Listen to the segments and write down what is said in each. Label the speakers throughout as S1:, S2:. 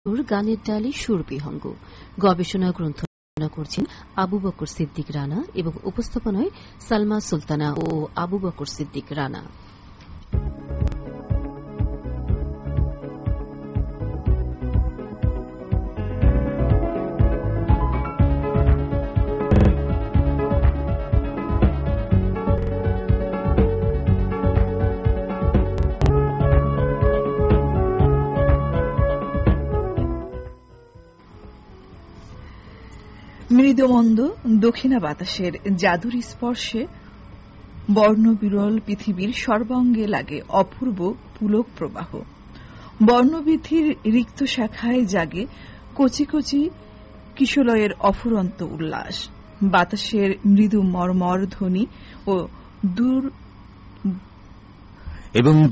S1: গানের ডালি সুরবিহঙ্গ গবেষণা গ্রন্থ রচনা করছেন আবু বকর সিদ্দিক রানা এবং উপস্থাপনায় সালমা সুলতানা ও আবু বকর সিদ্দিক রানা।
S2: মৃদুমন্দ দক্ষিণা বাতাসের জাদুর স্পর্শে বর্ণবিরল পৃথিবীর সর্বাঙ্গে লাগে অপূর্ব পুলক প্রবাহ। বর্ণবীথির রিক্ত শাখায় জাগে কচি কচি কিশলয়ের অফুরন্ত উল্লাস। বাতাসের মৃদু মর্মর ধ্বনি ও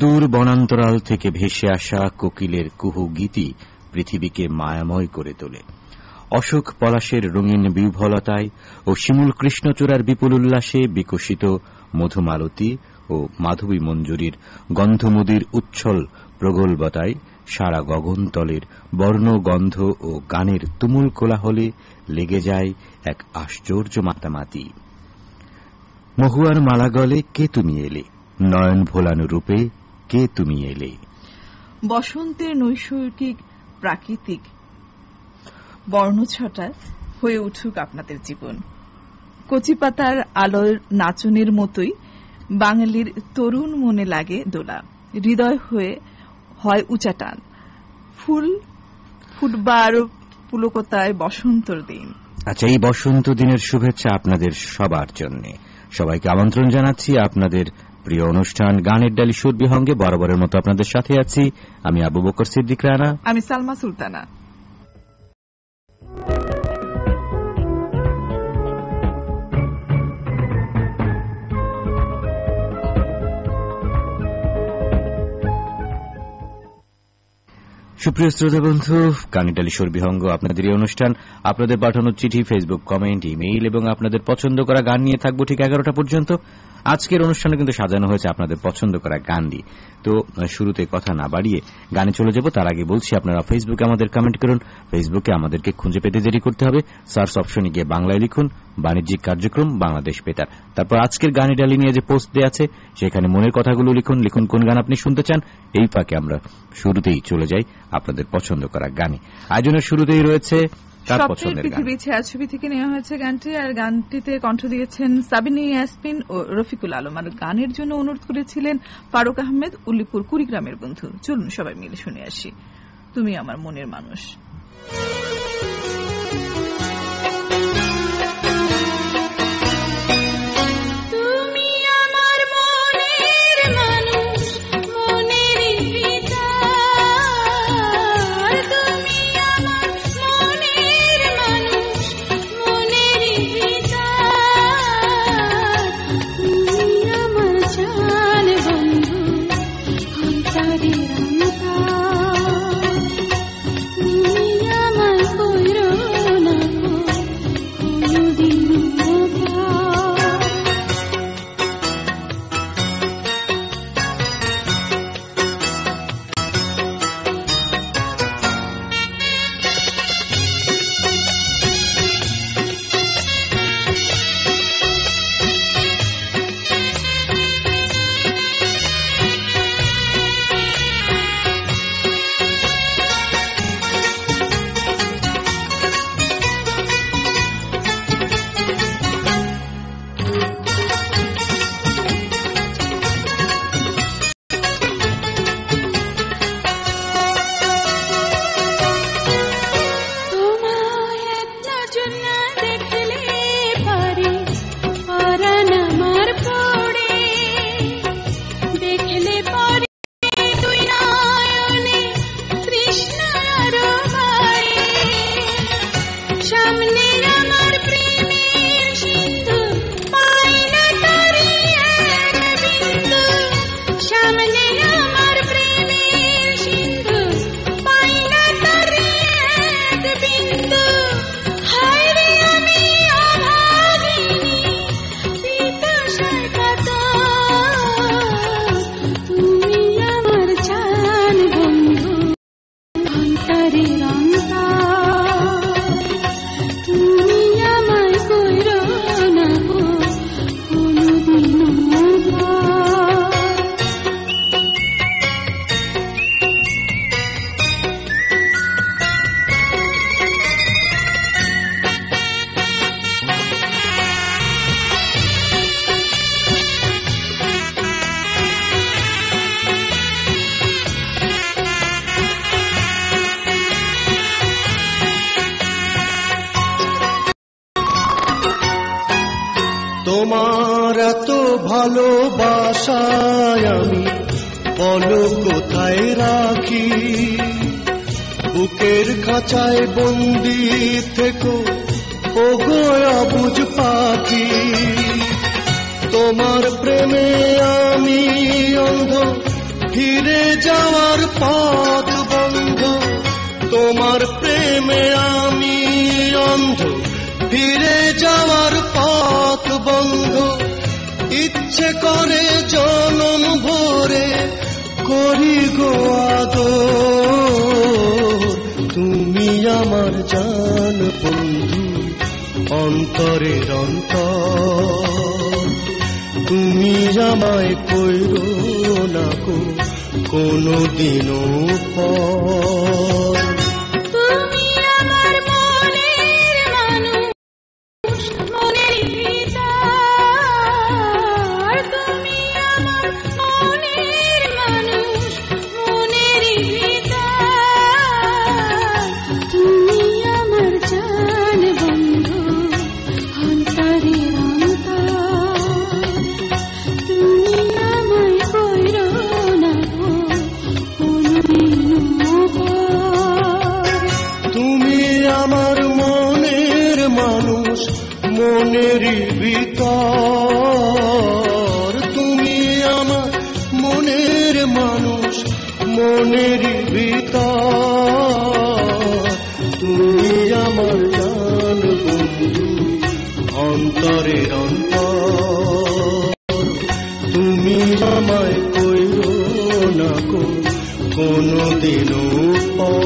S3: দূর বনান্তরাল থেকে ভেসে আসা কোকিলের কুহু গীতি পৃথিবীকে মায়াময় করে তোলে। অশোক পলাশের রঙিন বিহ্বলতায় ও শিমুল কৃষ্ণচূড়ার বিপুল উল্লাসে বিকশিত মধুমালতী ও মাধবী মঞ্জুরির গন্ধমুদির উচ্ছল প্রগল্ভতায় সারা গগনতলের বর্ণগন্ধ ও গানের তুমুল কোলাহলে লেগে যায় এক আশ্চর্য মাতামাতি। মহুয়ার মালা গলে কে তুমি এলে, নয়ন ভোলানো রূপে কে তুমি এলে।
S2: বসন্তের নৈসর্গিক প্রাকৃতিক বর্ণছটা হয়ে উঠুক আপনাদের জীবন। কচিপাতার আলোর নাচনের মতোই বাঙালির তরুণ মনে লাগে দোলা, হৃদয় হয়ে হয় উঁচা টান। ফুটবার পুলকতায় বসন্তর দিন।
S3: আচ্ছা, এই বসন্ত দিনের শুভেচ্ছা আপনাদের সবার জন্য। সবাইকে আমন্ত্রণ জানাচ্ছি আপনাদের প্রিয় অনুষ্ঠান গানের ডালি সুরবিহঙ্গে। বরাবরের মতো আপনাদের সাথে আছি আমি আবু বকর সিদ্দিক রানা,
S2: আমি সালমা সুলতানা।
S3: সুপ্রিয় শ্রোতা বন্ধু, গানের ডালি সুরবিহঙ্গ আপনাদের এই অনুষ্ঠান। আপনাদের পাঠানো চিঠি, ফেসবুক কমেন্ট, ইমেইল এবং আপনাদের পছন্দ করা গান নিয়ে থাকবো ঠিক 11টা পর্যন্ত। আজকের অনুষ্ঠানে কিন্তু সাজানো হয়েছে আপনাদের পছন্দ করা গান দিয়ে। তো শুরুতে কথা না বাড়িয়ে গানে চলে যাব। তার আগে বলছি, আপনারা ফেসবুকে আমাদের কমেন্ট করুন। ফেসবুকে আমাদেরকে খুঁজে পেতে দেরি করতে হবে। সার্চ অপশনে গিয়ে বাংলায় লিখুন বাণিজ্যিক কার্যক্রম বাংলাদেশ বেতার। তারপর আজকের গানে ডালি নিয়ে যে পোস্ট দেওয়া আছে সেখানে মনের কথাগুলো লিখুন কোন গান আপনি শুনতে চান। এই ফাঁকে আমরা শুরুতেই চলে যাই আপনাদের পছন্দ করা গানে। আয়োজনের শুরুতেই রয়েছে
S2: পৃথিবী ছায়াছবি থেকে নেওয়া হয়েছে গানটি, আর গানটিতে কণ্ঠ দিয়েছেন সাবিনা ইয়াসমিন ও রফিকুল আলম। আর গানের জন্য অনুরোধ করেছিলেন ফারুক আহমেদ, উল্লিপুর কুড়িগ্রামের বন্ধু। চলুন সবাই মিলে শুনে আসি তুমি আমার মনের মানুষ।
S4: আমার কইরো না তোমার এত ভালোবাসায় আমি বলো কোথায় রাখি, বুকের খাঁচায় বন্দি থেকো ওগো অবুঝ পাখি। তোমার প্রেমে আমি অন্ধ, ফিরে যাওয়ার পথ বন্ধ। তোমার প্রেমে আমি অন্ধ, ফিরে যাওয়ার পথ বন্ধ। ইচ্ছে করে জনম ভরে করি গো আদর, তুমি আমার জান বন্ধু অন্তরের অন্তর। তুমি আমায় কইরো না গো কোনদিনও পর। মনেরই ভিতর তুমি আমার মনের মানুষ, মনেরই ভিতর। তুমি আমার জান বন্ধু অন্তরের অন্তর। তুমি আমায় কইরো না গো কোনদিনও পর।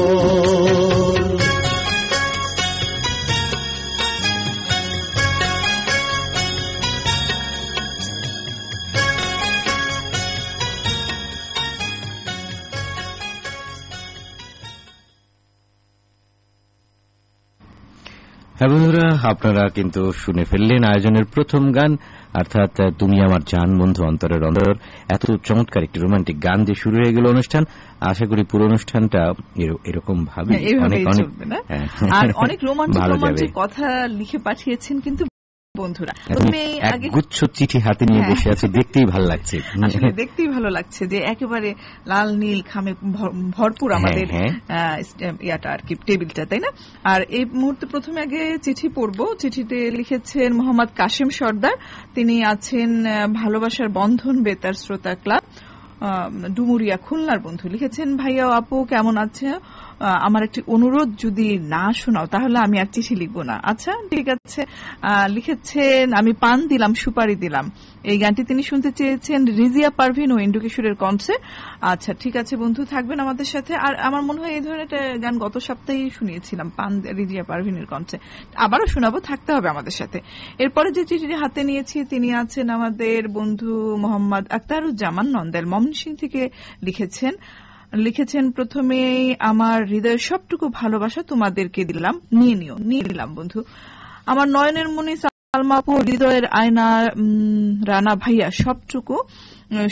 S3: হ্যাঁ বন্ধুরা, আপনারা কিন্তু শুনে ফেললেন আয়োজনের প্রথম গান, অর্থাৎ তুমি আমার জান বন্ধু অন্তরের অন্তর। এত চমৎকার একটি রোমান্টিক গান দিয়ে শুরু হয়ে গেল অনুষ্ঠান। আশা করি পুরো অনুষ্ঠানটা এরকম ভাবে
S2: অনেক রোমান্টিক কথা লিখে পাঠিয়েছেন কিন্তু বন্ধুরা।
S3: গুচ্ছ চিঠি হাতে নিয়ে বসে আছে, দেখতেই ভালো লাগছে।
S2: দেখতেই ভালো লাগছে যে একেবারে লাল নীল খামে ভরপুর আমাদের ইয়াটা আর কি, টেবিলটা, তাই না? আর এই মুহূর্তে প্রথমে আগে চিঠি পড়বো। চিঠিতে লিখেছেন মোহাম্মদ কাশেম সর্দার। তিনি আছেন ভালোবাসার বন্ধন বেতার শ্রোতা ক্লাব, ডুমুরিয়া, খুলনার বন্ধু। লিখেছেন, ভাইয়া ও আপু কেমন আছে? আমার একটি অনুরোধ, যদি না শোনাও তাহলে আমি আর চিঠি লিখবো না। আচ্ছা ঠিক আছে। লিখেছেন, আমি পান দিলাম সুপারি দিলাম, এই গানটি তিনি শুনতে চেয়েছেন রিজিয়া পারভিন ও ইন্ডু কিশোরের কণ্ঠে। আচ্ছা ঠিক আছে বন্ধু, থাকবেন আমাদের সাথে। আর আমার মনে হয় এই ধরনের একটা গান গত সপ্তাহেই শুনিয়েছিলাম, পান রিজিয়া পারভিনের কণ্ঠে, আবারও শোনাবো, থাকতে হবে আমাদের সাথে। এরপরে যে চিঠিটি হাতে নিয়েছি, তিনি আছেন আমাদের বন্ধু মোহাম্মদ আক্তারুজ্জামান নন্দেল, ময়মনসিংহ থেকে লিখেছেন প্রথমে, আমার হৃদয়ের সবটুকু ভালোবাসা তোমাদেরকে দিলাম, নিয়ে নিলাম বন্ধু। আমার নয়নের মনি সালমাপু, হৃদয়ের আয়না রানা ভাইয়া, সবটুকু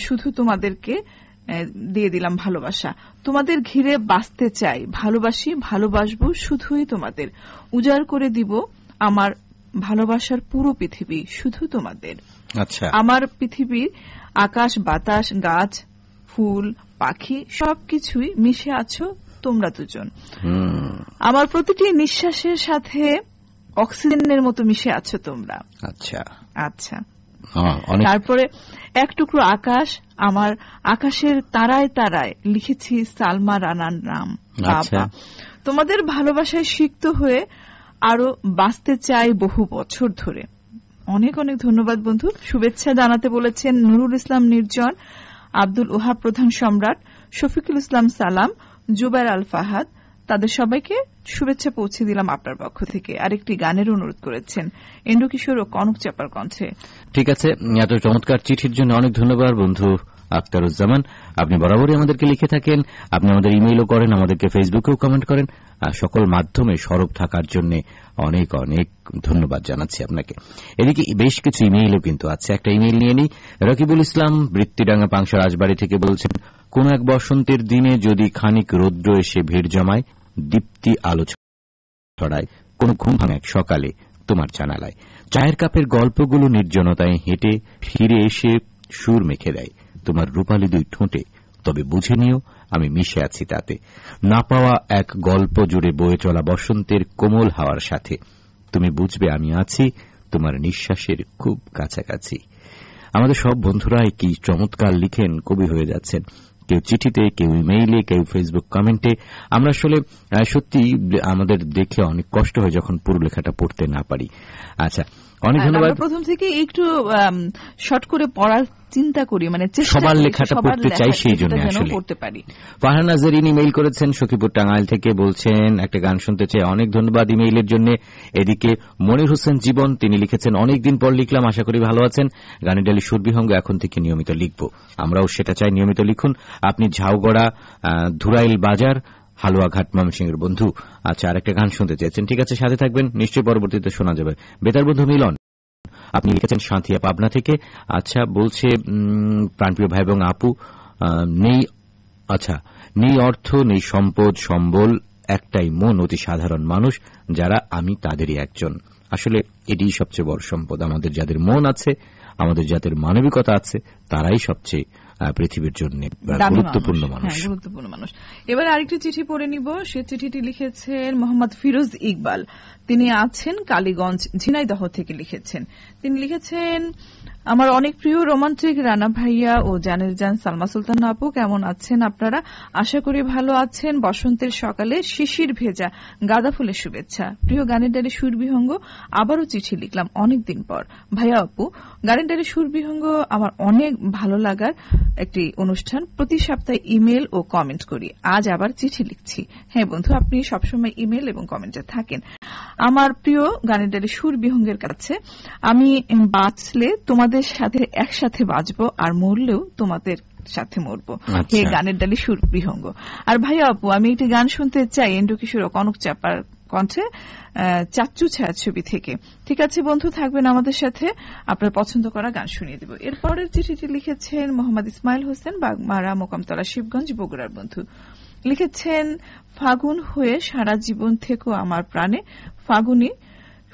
S2: শুধু তোমাদেরকে দিয়ে দিলাম ভালোবাসা। তোমাদের ঘিরে বাঁচতে চাই, ভালোবাসি, ভালোবাসবো শুধুই তোমাদের। উজাড় করে দিব আমার ভালোবাসার পুরো পৃথিবী শুধু তোমাদের।
S3: আচ্ছা,
S2: আমার পৃথিবীর আকাশ, বাতাস, গাছ, ফুল, পাখি সবকিছুই মিশে আছো তোমরা দুজন। আমার প্রতিটি নিঃশ্বাসের সাথে অক্সিজেনের মতো মিশে আছো তোমরা।
S3: আচ্ছা
S2: আচ্ছা। তারপরে এক টুকরো আকাশ, আমার আকাশের তারায় তারায় লিখেছি সালমা রানার নাম। বাবা, তোমাদের ভালোবাসায় সিক্ত হয়ে আরো বাঁচতে চাই বহু বছর ধরে। অনেক অনেক ধন্যবাদ বন্ধু। শুভেচ্ছা জানাতে বলেছেন নুরুল ইসলাম নির্জন, আব্দুল ওহাব প্রধান সম্রাট, শফিকুল ইসলাম সালাম, জুবাইর আল ফাহাদ। তাদের সবাইকে শুভেচ্ছা পৌঁছে দিলাম আপনার পক্ষ থেকে। আরেকটি গানের অনুরোধ করেছেন ইন্ডু কিশোর ও কনক চাপার কণ্ঠে।
S3: ঠিক আছে, এত চমৎকার চিঠির জন্য অনেক ধন্যবাদ বন্ধু আক্তারুজ্জামান। আপনি বরাবরই আমাদেরকে লিখে থাকেন, আপনি আমাদের ইমেইলও করেন, আমাদেরকে ফেসবুকেও কমেন্ট করেন। সকল মাধ্যমে সরব থাকার জন্য অনেক অনেক ধন্যবাদ জানাচ্ছি আপনাকে। এদিকে বেশ কিছু ইমেইলও কিন্তু আছে। একটা ইমেইল নিয়ে নিই। রকিবুল ইসলাম বৃত্তিডাঙ্গা পাংশা রাজবাড়ী থেকে বলছেন, কোন এক বসন্তের দিনে যদি খানিক রৌদ্র এসে ভিড় জমায়, দীপ্তি আলো ছড়ায়, কোন ঘুম ভাঙা এক সকালে তোমার জানালায়। চায়ের কাপের গল্পগুলো নির্জনতায় হেঁটে ফিরে এসে সুর মেখে দেয় তোমার রূপালী দুই ঠোঁটে। তবে বুঝে নিও আমি মিশে আছি তাতে, না পাওয়া এক গল্প জুড়ে বয়ে চলা বসন্তের কোমল হাওয়ার সাথে। তুমি বুঝবে আমি আছি তোমার নিঃশ্বাসের খুব কাছাকাছি। আমাদের সব বন্ধুরাই কি চমৎকার লিখেন, কবি হয়ে যাচ্ছেন। কেউ চিঠিতে, কেউ ইমেইলে, কেউ ফেসবুক কমেন্টে। আমরা আসলে সত্যি আমাদের দেখে অনেক কষ্ট হয় যখন পুরো লেখাটা পড়তে না পারি। আচ্ছা, অনেক ধন্যবাদ।
S2: প্রথম থেকে একটু শর্ট করে পড়ার চিন্তা করি, মানে
S3: সবার লেখাটা পড়তে চাই, সেই জন্য আসলে
S2: পড়তে পারি।
S3: ফারহান নাজরিন ইমেইল করেছেন সখীপুর টাঙ্গাইল থেকে, বলছেন একটা গান শুনতে চাই। অনেক ধন্যবাদ ইমেইলের জন্য। এদিকে মনির হোসেন জীবন, তিনি লিখেছেন অনেকদিন পর লিখলাম, আশা করি ভালো আছেন। গানের ডালি সুরবিহঙ্গ এখন থেকে নিয়মিত লিখব। আমরাও সেটা চাই, নিয়মিত লিখুন। আপনি ঝাউগড়া ধুরাইল বাজার হালুয়াঘাট ময়মনসিংহের বন্ধু। আচ্ছা, আরেকটা গান শুনতে চেয়েছেন, ঠিক আছে, সাথে থাকবেন, নিশ্চয়ই পরবর্তীতে শোনা যাবে। বেতার বন্ধু মিলন, আপনি লিখেছেন শান্তিয়া পাবনা থেকে। আচ্ছা, বলছে প্রাণপ্রিয় ভাই এবং আপু, নেই অর্থ, নেই সম্পদ সম্বল, একটাই মন, অতি সাধারণ মানুষ যারা, আমি তাদেরই একজন। আসলে এটি সবচেয়ে বড় সম্পদ। আমাদের যাদের মন আছে, আমাদের যাদের মানবিকতা আছে, তারাই সবচেয়ে পৃথিবীর জন্য গুরুত্বপূর্ণ
S2: মানুষ। এবার আরেকটি চিঠি পড়ে নিব। সে চিঠিটি লিখেছেন মোহাম্মদ ফিরোজ ইকবাল। তিনি আছেন কালীগঞ্জ, ঝিনাইদহ থেকে লিখেছেন। তিনি লিখেছেন, আমার অনেক প্রিয় রোমান্টিক রানা ভাইয়া ও জানের জান সালমা সুলতানা আপু, কেমন আছেন আপনারা? আশা করি ভালো আছেন। বসন্তের সকালে শিশির ভেজা গাঁদা ফুলের শুভেচ্ছা। প্রিয় গানের ডালি সুরবিহঙ্গ, আবারও চিঠি লিখলাম অনেকদিন পর। ভাইয়া আপু, গানের ডালি সুরবিহঙ্গ আমার অনেক ভালো লাগার একটি অনুষ্ঠান। প্রতি সপ্তাহে ইমেল ও কমেন্ট করি, আজ আবার চিঠি লিখছি। হ্যাঁ বন্ধু, আপনি সবসময় ইমেল এবং কমেন্টে থাকেন। আমার প্রিয় গানের ডালি সুরবিহঙ্গের কাছে, আমি বাঁচলে তোমাদের সাথে একসাথে বাঁচবো, আর মরলেও তোমাদের সাথে মরবো। হে গানের ডালি সুরবিহঙ্গ। আর ভাইয়া আপু, আমি একটি গান শুনতে চাই এন্ড্রু কিশোর ও কনক চাপার কণ্ঠে, চাচ্চু ছায়াছবি থেকে। ঠিক আছে বন্ধু, থাকবেন আমাদের সাথে, আপনার পছন্দ করা গান শুনিয়ে দেব। এরপরের চিঠিটি লিখেছেন মোহাম্মদ ইসমাইল হোসেন, বাগমারা মোকামতলা শিবগঞ্জ বগুড়ার বন্ধু। লিখেছেন, ফাগুন হয়ে সারা জীবন থেকো আমার প্রাণে, ফাগুনি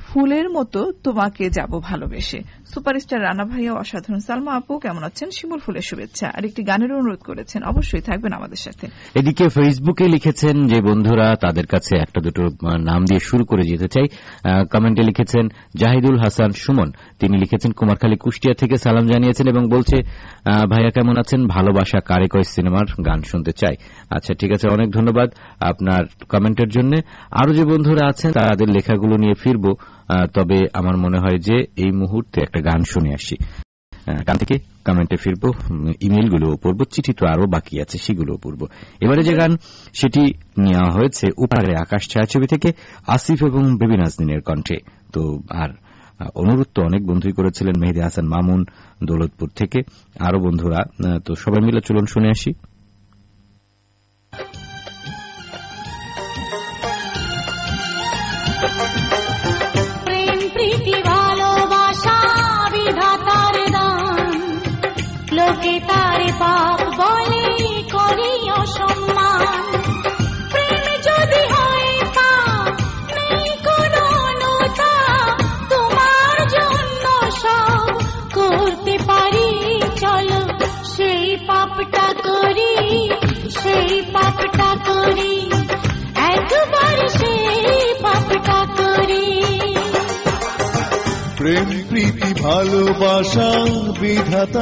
S2: ফুলের মতো তোমাকে যাব ভালোবেসে। সুপারস্টার রানা ভাইয়া, অসাধারণ সালমা আপু, কেমন আছেন? শিমুল ফুলের শুভেচ্ছা। আর একটি গানের অনুরোধ করেছেন, অবশ্যই থাকবেন আমাদের সাথে।
S3: এদিকে ফেসবুকে লিখেছেন যে বন্ধুরা, তাদের কাছে একটা দুটো নাম দিয়ে শুরু করে যেতে চাই। কমেন্টে লিখেছেন জাহিদুল হাসান সুমন, তিনি লিখেছেন কুমারখালী কুষ্টিয়া থেকে সালাম জানিয়েছেন এবং বলছে, ভাইয়া কেমন আছেন, ভালোবাসা কারে কয় সিনেমার গান শুনতে চাই। আচ্ছা, ঠিক আছে, অনেক ধন্যবাদ আপনার কমেন্টের জন্য। আরো যে বন্ধুরা আছেন তাদের লেখাগুলো নিয়ে ফিরব, তবে আমার মনে হয় যে এই মুহূর্তে একটা গান শুনে আসি। গান থেকে কমেন্টে ফিরব, ইমেলগুলো পড়ব, চিঠি তো আরো বাকি আছে, সেগুলো পড়ব। এবারে যে গান সেটি নেওয়া হয়েছে উপরে আকাশ ছায়াছবি থেকে, আসিফ এবং বেবি নাজনীনের কণ্ঠে। তো আর অনুরোধ তো অনেক বন্ধুই করেছিলেন, মেহেদী হাসান মামুন দৌলতপুর থেকে, আরো বন্ধুরা। তো সবাই মিলে চলুন শুনে আসি।
S5: লোকে তারে পাপ বলে, করি অসম্মান। প্রেম যদি হয় পাপ, নেই কোনো অনুতাপ, তোমার জন্য সব করতে পারি, চলো সেই পাপটা করি, সেই পাপটা করি, একবার সেই পাপটা করি।
S4: প্রেম প্রীতি ভালোবাসা বিধাতা,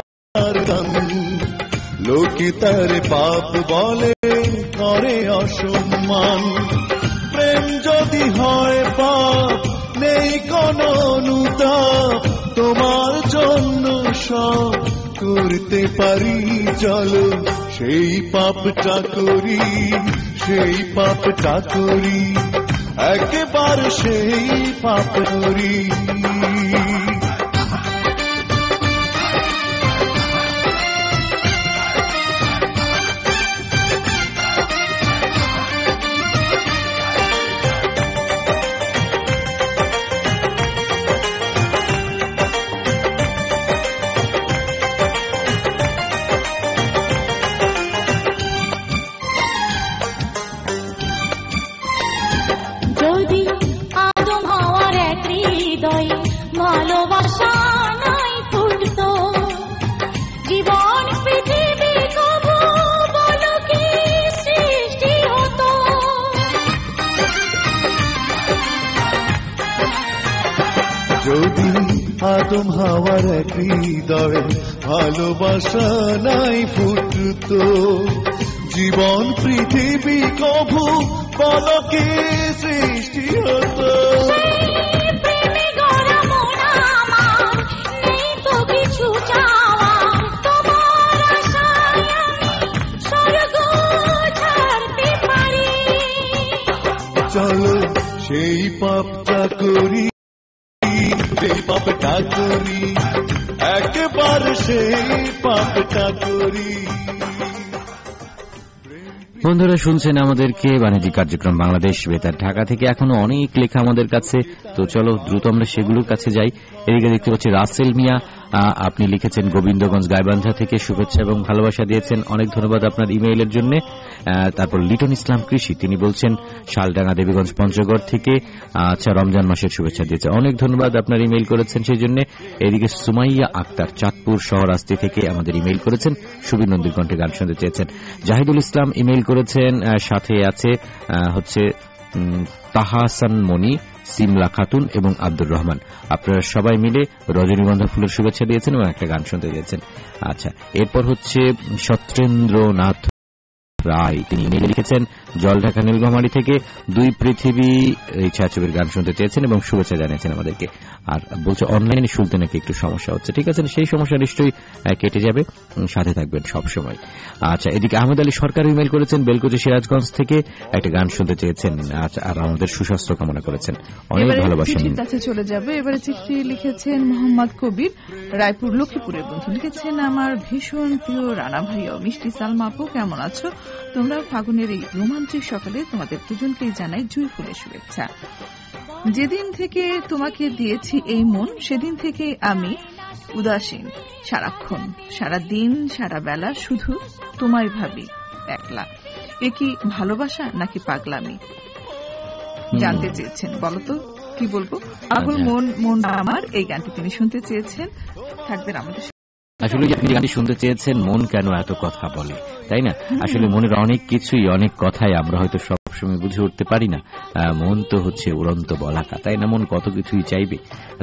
S4: লোকে তার পাপ বলে, করে অসম্মান। প্রেম যদি হয় পাপ, নেই কোনো অনুতাপ, তোমার জন্য সব করতে পারি, চলো সেই পাপটা করি, সেই পাপটা করি, একবার সেই পাপ করি।
S5: যদি আদম হওয়ার এক হৃদয়
S4: যদি আদম হাওয়ার এক হৃদয়ে ভালোবাসা নাই ফুটতো, জীবন পৃথিবী কভু পলকে সৃষ্টি হতো। চলো সেই পাপটা করি, সেই পাপটা করি, একবার সেই পাপটা করি।
S3: বন্ধুরা শুনছেন আমাদেরকে বাণিজ্যিক কার্যক্রম বাংলাদেশ বেতার ঢাকা থেকে। এখনো অনেক লেখা আমাদের কাছে, তো চলো দ্রুত আমরা সেগুলোর কাছে যাই। এদিকে দেখতে পাচ্ছি রাসেল মিয়া, আপনি লিখেছেন গোবিন্দগঞ্জ গাইবান্ধা থেকে, শুভেচ্ছা এবং ভালোবাসা দিয়েছেন, অনেক ধন্যবাদ আপনার ইমেইলের জন্য। তারপর লিটন ইসলাম কৃষি, তিনি বলছেন শালডাঙ্গা দেবীগঞ্জ পঞ্চগড় থেকে, আচ্ছা রমজান মাসের শুভেচ্ছা দিয়েছে, অনেক ধন্যবাদ আপনার ইমেইল করেছেন সেই জন্য। এদিকে সুমাইয়া আক্তার চাঁদপুর শহরাস্তি থেকে আমাদের ইমেইল করেছেন, সুবীর নন্দীর কণ্ঠে গান শুনতে চেয়েছেন। জাহিদুল ইসলাম ইমেইল করেছেন, সাথে আছে হচ্ছে তাহাসান মনি, সিমলা খাতুন এবং আব্দুর রহমান। আপনারা সবাই মিলে রজনীগন্ধা ফুলের শুভেচ্ছা দিয়েছেন এবং একটা গান শুনতে দিয়েছেন। আচ্ছা, এরপর হচ্ছে সত্যেন্দ্রনাথ রায়, তিনি ইমেইলে লিখেছেন জলঢাকা নীলগমারি থেকে, দুই পৃথিবী এই ছায়াছবির গান শুনতে চেয়েছেন এবং শুভেচ্ছা জানিয়েছেন আমাদেরকে। আর বলছে অনলাইনে শুনতে নাকি একটু সমস্যা হচ্ছে। ঠিক আছে, সেই সমস্যা নিশ্চয়ই কেটে যাবে, সাথে থাকবেন সবসময়। আচ্ছা, এদিকে আহমেদ আলী সরকার ইমেইল করেছেন বেলকুচি সিরাজগঞ্জ থেকে, একটা গান শুনতে চেয়েছেন আর আমাদের সুস্বাস্থ্য কামনা করেছেন, অনেক ভালোবাসেন।
S2: কাছে চলে যাবে এবারে। চিঠি লিখেছেন মোহাম্মদ কবির, রায়পুর লক্ষ্মীপুরের বন্ধু। লিখেছেন আমার ভীষণ প্রিয় রানা ভাইয়া মিষ্টি সালমা আপু, কেমন আছো তোমরা? ফাগুনের এই রোমান্টিক সকালে তোমাদের দুজনকেই জানাই জুঁই ফুলের শুভেচ্ছা। যেদিন থেকে তোমাকে দিয়েছি এই মন, সেদিন থেকে আমি উদাসীন, সারাক্ষণ, সারা দিন, সারা বেলা শুধু তোমায় ভাবি একলা। এ কি ভালোবাসা নাকি পাগলামি? জানতে চেয়েছেন, বলতো কি বলবো। আগুন মন মন আমার, এই গানটি তিনি শুনতে চেয়েছেন, থাকবেন আমাদের।
S3: আসলে আপনি গানটি শুনতে চেয়েছেন, মন কেন এত কথা বলে, তাই না? আসলে মনের অনেক কিছুই, অনেক কথাই আমরা হয়তো সবসময় বুঝে উঠতে পারি না। মন তো হচ্ছে উড়ন্ত বলাকা, তাই না? মন কত কিছুই চাইবে,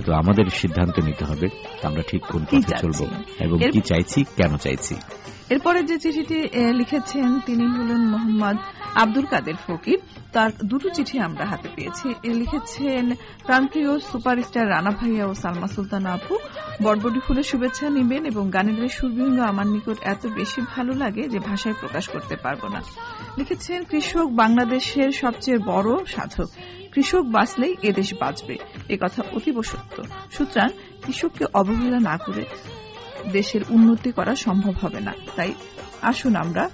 S3: তো আমাদের সিদ্ধান্ত নিতে হবে আমরা ঠিক কোন পথে চলবো এবং কি চাইছি, কেন চাইছি।
S2: এরপরে যে চিঠিটি লিখেছেন তিনি হলেন মোহাম্মদ আব্দুল কাদের ফকির। তার দুটো চিঠি আমরা হাতে পেয়েছি। লিখেছেন প্রাণপ্রিয় সুপারস্টার রানা ভাইয়া ও সালমা সুলতানা আপু, বড়বড়ি ফুলের শুভেচ্ছা নিবেন এবং গানের সুরবিহঙ্গ আমার নিকট এত বেশি ভালো লাগে যে ভাষায় প্রকাশ করতে পারবো না। লিখেছেন কৃষক বাংলাদেশের সবচেয়ে বড় সাধক, কৃষক বাঁচলেই এদেশ বাঁচবে, এ কথা অতীব সত্য। সুতরাং কৃষককে অবহেলা না করে দেশের উন্নতি করা সম্ভব হবে না। তাই আসুন আমরা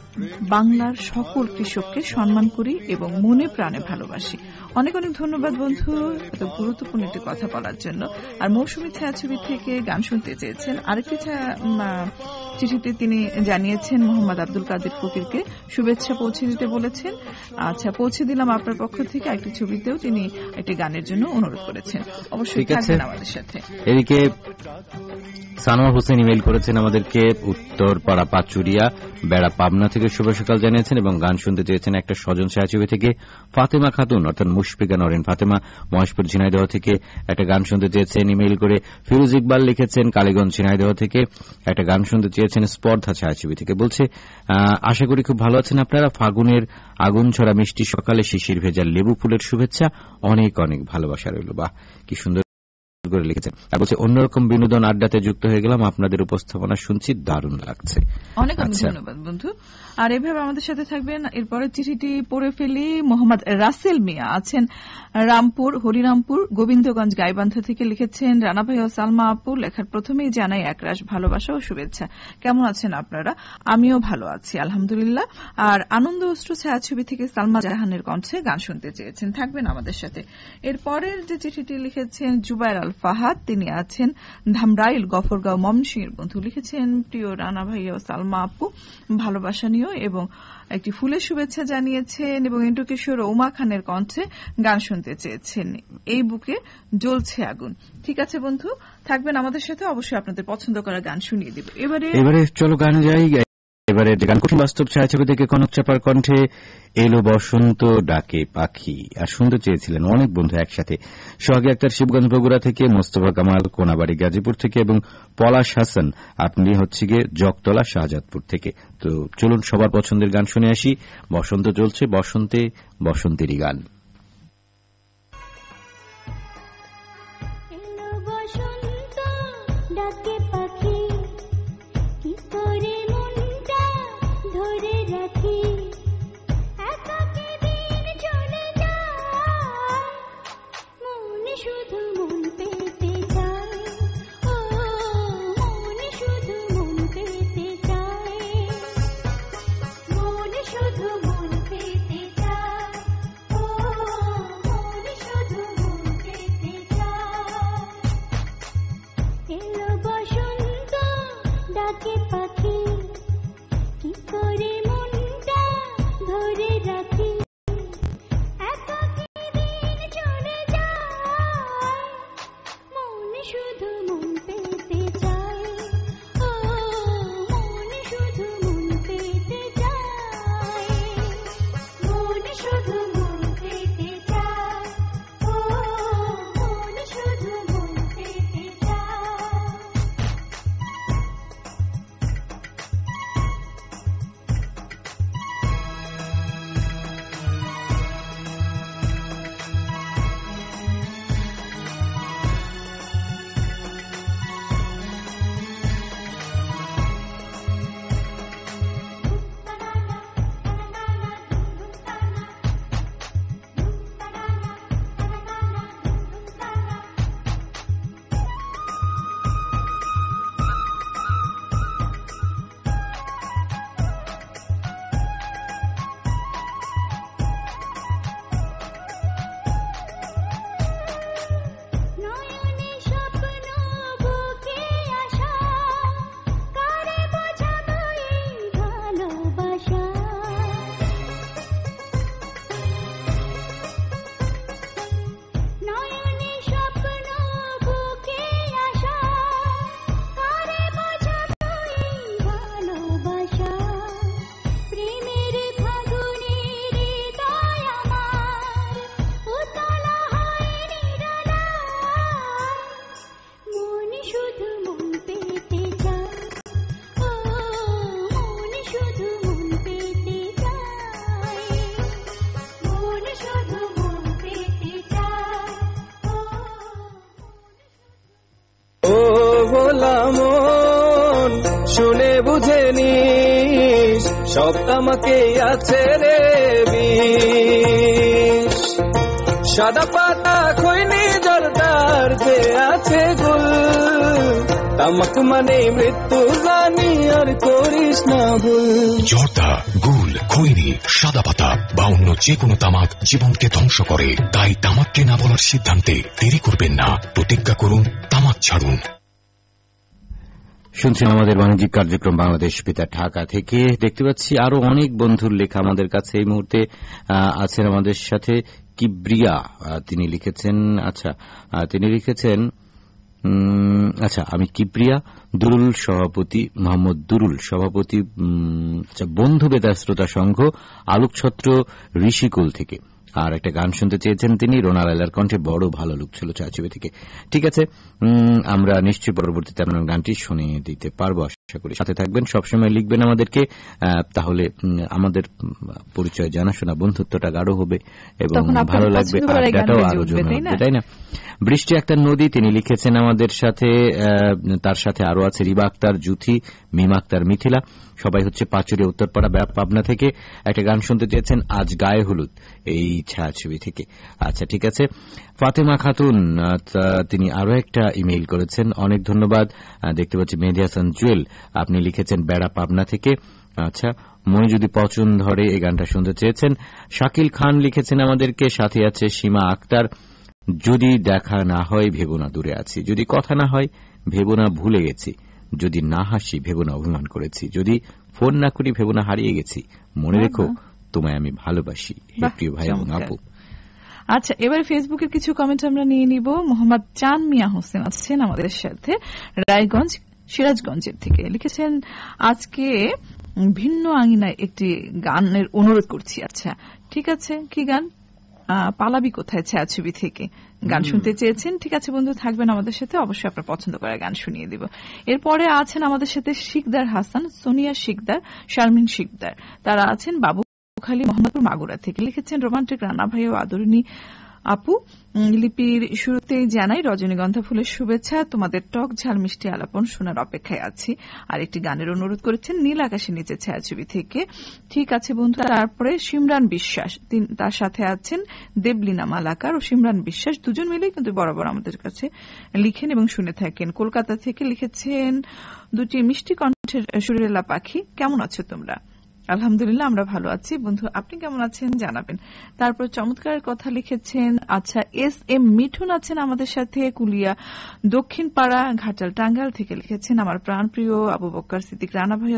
S2: বাংলার সকল কৃষককে সম্মান করি এবং মনে প্রাণে ভালোবাসি। অনেক অনেক ধন্যবাদ বন্ধু এত গুরুত্বপূর্ণ একটি কথা বলার জন্য। আর মৌসুমী ছায়াছবি থেকে গান শুনতে চেয়েছেন। আরেকটি চিঠিতে তিনি জানিয়েছেন মোহাম্মদ আব্দুল কাদের ফকিরকে শুভেচ্ছা পৌঁছে দিতে বলেছেন। আচ্ছা, পৌঁছে দিলাম আপনার পক্ষ থেকে। একটি ছবিতেও তিনি একটি গানের জন্য অনুরোধ করেছেন, অবশ্যই থাকবেন আমাদের সাথে।
S3: এদিকে সানোয়ার হোসেন ইমেইল করেছেন আমাদেরকে উত্তরপাড়া পাচুরিয়া বেড়া পাবনা থেকে শুভ সকাল জানিয়েছেন এবং গান শুনতে চেয়েছেন একটা স্বজন ছায়াছবি থেকে। ফাতেমা খাতুন অর্থাৎ মুশফিকা নরেন ফাতেমা মহেশপুর ঝিনাইদহ থেকে একটা গান শুনতে চেয়েছেন ইমেইল করে। ফিরোজ ইকবাল লিখেছেন কালীগঞ্জ ঝিনাইদহ থেকে, একটা গান শুনতে চেয়েছেন স্পর্ধা ছায়াছবি থেকে। বলছে আশা করি খুব ভালো আছেন আপনারা। ফাগুনের আগুন ছড়া মিষ্টি সকালে শিশির ভেজা লেবু ফুলের শুভেচ্ছা, অনেক অনেক ভালোবাসা রইল। বাহ, কি সুন্দর করে লিখেছেন। আর বলছে অন্যরকম বিনোদন আড্ডাতে যুক্ত হয়ে গেলাম, আপনাদের উপস্থাপনা শুনছি, দারুণ লাগছে।
S2: অনেক অনেক ধন্যবাদ বন্ধু। আর এভাবে আমাদের সাথে থাকবেন। এরপরের চিঠিটি পড়ে ফেলি। মোহাম্মদ রাসেল মিয়া আছেন রামপুর হরিরামপুর গোবিন্দগঞ্জ গাইবান্ধা থেকে। লিখেছেন রানা ভাই ও সালমা আপু, লেখার প্রথমেই জানাই একরাশ ভালোবাসা ও শুভেচ্ছা। কেমন আছেন আপনারা? আমিও ভালো আছি আলহামদুলিল্লাহ। আর আনন্দ অশ্রু ছায়াছবি থেকে সালমা জাহানের কণ্ঠে গান শুনতে চেয়েছেন, থাকবেন আমাদের সাথে। এরপরের যে চিঠিটি লিখেছেন জুবাইর আল ফাহাদ, তিনি আছেন ধামরাইল গফরগাঁও ময়মনসিংহের বন্ধু। লিখেছেন প্রিয় রানা ভাই ও সালমা আপু, ভালোবাসা নিয়েও এবং একটি ফুলের শুভেচ্ছা জানিয়েছেন এবং ইন্দ্রকিশোর ওমা খানের কণ্ঠে গান শুনতে চেয়েছেন এই বুকে জ্বলছে আগুন। ঠিক আছে বন্ধু, থাকবেন আমাদের সাথে, অবশ্যই আপনাদের পছন্দ করা গান শুনিয়ে দিব। এবারে
S3: চলো গানে যাই। এবারে গান কঠিন বাস্তব ছায়াছবি থেকে কনক চাপার কণ্ঠে এলো বসন্ত ডাকে পাখি। আর শুনতে চেয়েছিলেন অনেক বন্ধু একসাথে, সোহাগী আক্তার শিবগঞ্জ বগুড়া থেকে, মোস্তফা কামাল কোনাবাড়ি গাজীপুর থেকে এবং পলাশ হাসান আপনি হচ্ছে গিয়ে জগতলা শাহজাদপুর থেকে। তো চলুন সবার পছন্দের গান শুনে আসি। বসন্ত চলছে, বসন্তে বসন্তেরই গান।
S6: শুনে বুঝে নিস সব তামাকে আছে রে বিষ, সাদা পাতা খৈনি জর্দার যে আছে গুল, তামাক মানে মৃত্যু জানি আর করিস না ভুল।
S7: জর্দা, গুল, খৈনি, সাদা পাতা বা অন্য যে কোনো তামাক জীবনকে ধ্বংস করে। তাই তামাককে না বলার সিদ্ধান্তে দেরি করবেন না, প্রতিজ্ঞা করুন তামাক ছাড়ুন।
S3: শুনছেন আমাদের বাণিজ্যিক কার্যক্রম বাংলাদেশ পিতা ঢাকা থেকে। দেখতে পাচ্ছি আরো অনেক বন্ধুর লেখা আমাদের কাছে এই মুহূর্তে আছেন আমাদের সাথে। কিব্রিয়া তিনি লিখেছেন, আমি কিব্রিয়া দুরুল সভাপতি, মোহাম্মদ দুরুল সভাপতি বন্ধু বেতার শ্রোতা সংঘ আলোকছত্র ঋষিকুল থেকে। আর একটা গান শুনতে চেয়েছেন তিনি, রোনা লায়লার কণ্ঠে বড় ভালো লোক ছিল ছায়াছবি থেকে। ঠিক আছে, আমরা নিশ্চয়ই পরবর্তীতে আপনার গানটি শুনিয়ে দিতে পারবো, আশা করি। সাথে থাকবেন, সবসময় লিখবেন আমাদেরকে, তাহলে আমাদের পরিচয় জানাশোনা বন্ধুত্বটা গাঢ় হবে এবং ভালো লাগবে, আড্ডাটাও আরো জমে উঠবে, তাই না? বৃষ্টি একটা নদী তিনি লিখেছেন আমাদের সাথে। তার সাথে আরো আছে রিবা আক্তার, জুথি, মিম আক্তার, মিথিলা, সবাই হচ্ছে পাচুরিয়া উত্তরপাড়া পাবনা থেকে। একটা গান শুনতে চেয়েছেন আজ গায়ে হলুদ, এই ছায়াছবি থেকে। আচ্ছা, ঠিক আছে। ফাতেমা খাতুন তিনি আরো একটা ইমেইল করেছেন, অনেক ধন্যবাদ। দেখতে পাচ্ছি মেহেদী হাসান জুয়েল আপনি লিখেছেন বেড়া পাবনা থেকে। আচ্ছা, মনে যদি পছন্দ ধরে এই গানটা শুনতে চেয়েছেন। শাকিল খান লিখেছেন আমাদেরকে, সাথে আছে সীমা আক্তার, যদি দেখা না হয় ভেবো না দূরে আছি, যদি কথা না হয় ভেবো না ভুলে গেছি, যদি না হাসি ভেবো না অভিমান করেছি, যদি ফোন না করি ভেবো না হারিয়ে গেছি, মনে রেখো তোমায় আমি ভালোবাসি। প্রিয় ভাই এবং আপু,
S2: আচ্ছা, এবার ফেসবুকের কিছু কমেন্ট আমরা নিয়ে নিব। মোহাম্মদ চান মিয়া হোসেন আছেন আমাদের সাথে রায়গঞ্জ সিরাজগঞ্জের থেকে, লিখেছেন আজকে ভিন্ন আঙিনায় একটি গানের অনুরোধ করছি। আচ্ছা ঠিক আছে, কি গান? পালাবি কোথায় ছায়াছবি থেকে গান শুনতে চেয়েছেন। ঠিক আছে বন্ধু, থাকবেন আমাদের সাথে, অবশ্যই আপনার পছন্দ করা গান শুনিয়ে দিব। এরপরে আছেন আমাদের সাথে শিকদার হাসান, সোনিয়া শিকদার, শারমিন শিকদার। তারা আছেন বাবুখালী, মোহাম্মদপুর, মাগুরা থেকে। লিখেছেন রোমান্টিক রানা ভাই ও আদরণী আপু, লিপির শুরুতেই জানাই রজনীগন্ধা ফুলের শুভেচ্ছা, তোমাদের টক ঝাল মিষ্টি আলাপন শোনার অপেক্ষায় আছি। আর একটি গানের অনুরোধ করেছেন নীল আকাশের নিচে ছায়াছবি থেকে। ঠিক আছে বন্ধু। তারপরে সিমরান বিশ্বাস, তার সাথে আছেন দেবলীনা মালাকার ও সিমরান বিশ্বাস, দুজন মিলে কিন্তু বরাবর আমাদের কাছে লিখেন এবং শুনে থাকেন। কলকাতা থেকে লিখেছেন দুটি মিষ্টি কণ্ঠের সুরেলা পাখি, কেমন আছো তোমরা? আলহামদুলিল্লাহ, আমরা ভালো আছি। বন্ধু আপনি কেমন আছেন জানাবেন। তারপর চমৎকার কথা লিখেছেন। আচ্ছা, এস এম মিঠুন আছেন আমাদের সাথে, কুলিয়া দক্ষিণ পাড়া, ঘাটাল, টাঙ্গাইল থেকে। লিখেছেন আমার প্রাণপ্রিয় আবু বকর সিদ্দিক রানা ভাই,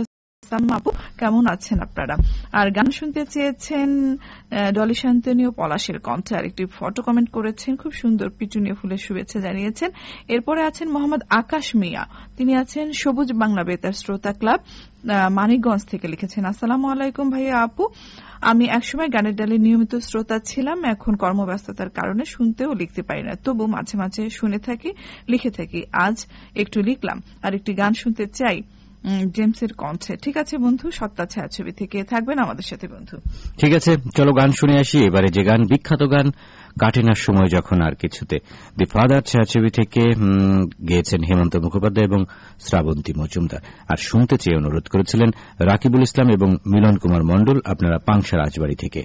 S2: আপু কেমন আছেন আপনারা? আর গান শুনতে চেয়েছেন ডলি শান্তনী ও পলাশের কণ্ঠে। আর একটি ফটো কমেন্ট করেছেন, খুব সুন্দর পিটুনিয়া ফুলের শুভেচ্ছা জানিয়েছেন। এরপরে আছেন মোহাম্মদ আকাশ মিয়া, তিনি আছেন সবুজ বাংলা বেতার শ্রোতা ক্লাব, মানিকগঞ্জ থেকে। লিখেছেন আসসালামু আলাইকুম ভাইয়া আপু, আমি একসময় গানের ডালে নিয়মিত শ্রোতা ছিলাম, এখন কর্মব্যস্ততার কারণে শুনতেও লিখতে পারি না, তবু মাঝে মাঝে শুনে থাকি, লিখে থাকি। আজ একটু লিখলাম, আর একটি গান শুনতে চাই জেমসের কণ্ঠে। ঠিক আছে বন্ধু, সত্তা ছায়াছবি থেকে, থাকবেন আমাদের সাথে বন্ধু।
S3: ঠিক আছে, চলো গান শুনে আসি। এবারে যে গান, বিখ্যাত গান কাটে না সময় যখন আর কিছুতে, দি ফাদার ছায়াছবি থেকে গেয়েছেন হেমন্ত মুখোপাধ্যায় এবং শ্রাবন্তী মজুমদার। আর শুনতে চেয়ে অনুরোধ করেছিলেন রাকিবুল ইসলাম এবং মিলন কুমার মণ্ডল, আপনারা পাংশা রাজবাড়ী থেকে।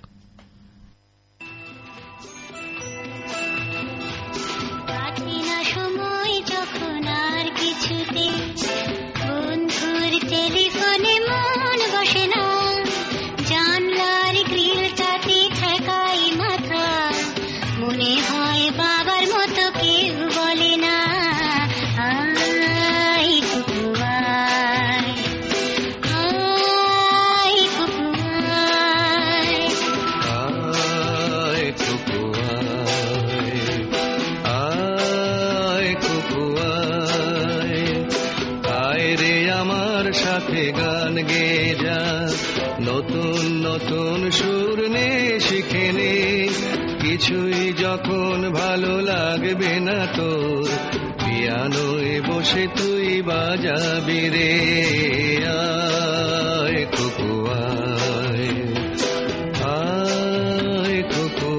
S4: গান গে যা, নতুন নতুন সুর নে শিখে নে, কিছুই যখন ভালো লাগবে না তোর, পিয়ানোয় বসে তুই বাজাবি রে। আয় কুকু আয়, আয় কুকু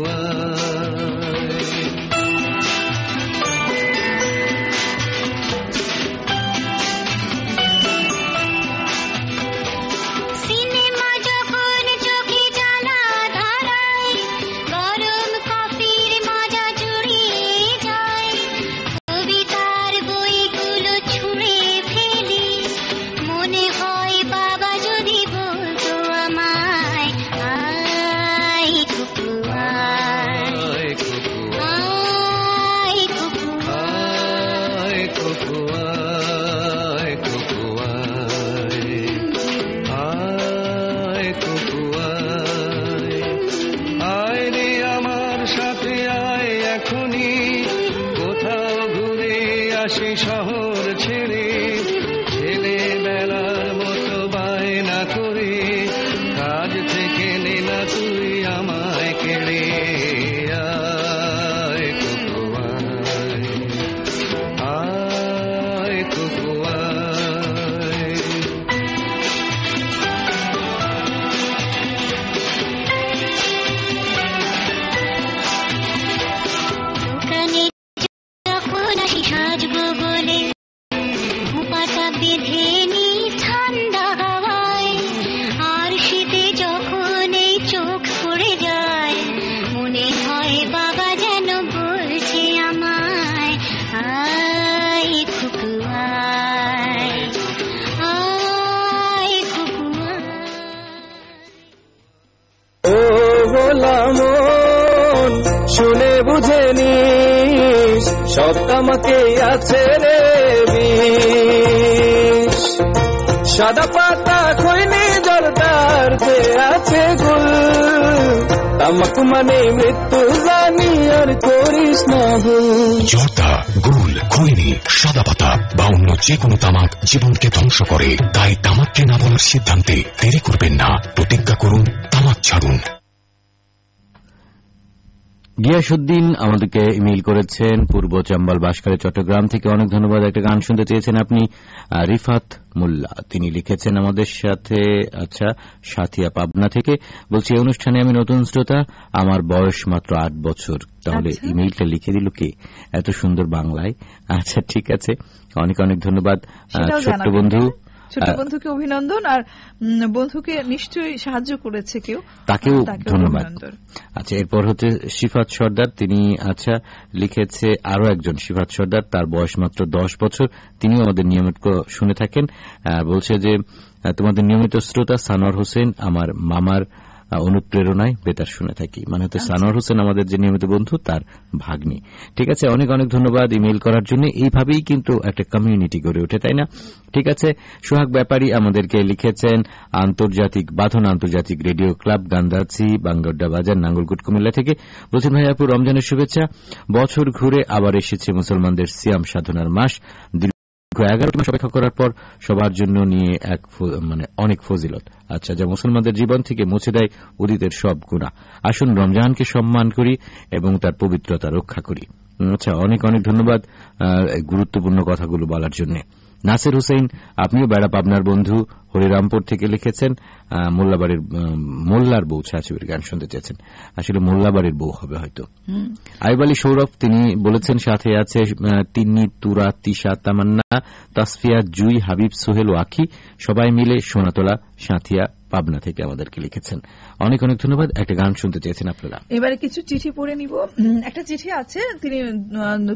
S4: আসি শহর ছেড়ে, ছেলেবেলার মতো বায়না করে, কাজ থেকে নে না তুই আমায় কেড়ে। আয় কুকু আয়, আয় কুকু আয়। শুনে বুঝে নিস সব আমাকে আছে রে বিষ, সাদা পাতা খৈনি জর্দার যে আছে গুল, তামাক মানে মৃত্যু জানি আর করিস
S6: করিস না ভুল।
S7: জর্দা, গুল, খৈনি, সাদাপাতা বা অন্য যে কোনো তামাক জীবনকে ধ্বংস করে। তাই তামাককে না বলার সিদ্ধান্তে দেরি করবেন না। প্রতিজ্ঞা করুন, তামাক ছাড়ুন।
S3: গিয়াসউদ্দিন আমাদেরকে ইমেইল করেছেন পূর্ব চম্বল বাঁশখালী চট্টগ্রাম থেকে। অনেক ধন্যবাদ। একটা গান শুনতে চেয়েছেন আপনি। রিফাত মোল্লা তিনি লিখেছেন আমাদের সাথে, আচ্ছা, সাথিয়া পাবনা থেকে। বলছি, এই অনুষ্ঠানে আমি নতুন শ্রোতা, আমার বয়স মাত্র 8 বছর। তাহলে ইমেইলটা লিখে দিল কে এত সুন্দর বাংলায়? আচ্ছা, ঠিক আছে, অনেক অনেক ধন্যবাদ ছোট্ট বন্ধু।
S2: ছোট বন্ধুকে অভিনন্দন, আর বন্ধুকে নিশ্চয়ই সাহায্য করেছে কেউ,
S3: তাকেও ধন্যবাদ। আচ্ছা, এরপর হচ্ছে সিফাত সর্দার, তিনি আচ্ছা লিখেছে আরো একজন সিফাত সর্দার, তার বয়স মাত্র 10 বছর। তিনিও আমাদের নিয়মিত শুনে থাকেন। বলছে যে তোমাদের নিয়মিত শ্রোতা সানোয়ার হোসেন আমার মামার অনুপ্রেরণায় বেতার শুনে থাকি। মানে হচ্ছে সানোয়ার হোসেন আমাদের যে নিয়মিত বন্ধু, তার ভাগ্নি। ঠিক আছে, অনেক অনেক ধন্যবাদ ইমেইল করার জন্য। এইভাবেই কিন্তু একটা কমিউনিটি গড়ে ওঠে, তাই না? ঠিক আছে, সোহাগ ব্যাপারী আমাদেরকে লিখেছেন বাঁধন আন্তর্জাতিক রেডিও ক্লাব, গান্ধাছি, বাঙ্গড্ডা বাজার, নাঙ্গলকোট, কুমিল্লা থেকে। বলছেন, ভাই আপু, রমজানের শুভেচ্ছা। বছর ঘুরে আবার এসেছে মুসলমানদের সিয়াম সাধনার মাস। 11 মাস অপেক্ষা করার পর সবার জন্য নিয়ে অনেক ফজিলত, আচ্ছা, যা মুসলমানদের জীবন থেকে মুছে দেয় অতীতের সব গুনাহ। আসুন রমজানকে সম্মান করি এবং তার পবিত্রতা রক্ষা করি। আচ্ছা, অনেক অনেক ধন্যবাদ গুরুত্বপূর্ণ কথাগুলো বলার জন্য। নাসির হুসেন, আপনিও বেড়া পাবনার বন্ধু, হরিরামপুর থেকে লিখেছেন মোল্লার বউ ছায়াছবির গান শুনতে চেয়েছেন। আসলে মোল্লাবাড়ির বউ হবে হয়তো। আইব আলী সৌরভ তিনি বলেছেন সাথে আছে তিন্নি, তুরা, তিশা, তামান্না, তাসফিয়া, জুই, হাবিব, সোহেল ও আখি, সবাই মিলে সোনাতলা, সাঁথিয়া, পাবনা থেকে আমাদেরকে লিখেছেন। অনেক অনেক ধন্যবাদ। একটা গান শুনতে চেয়েছেন আপনারা।
S2: এবারে কিছু চিঠি পড়ে নিব। একটা চিঠি আছে, তিনি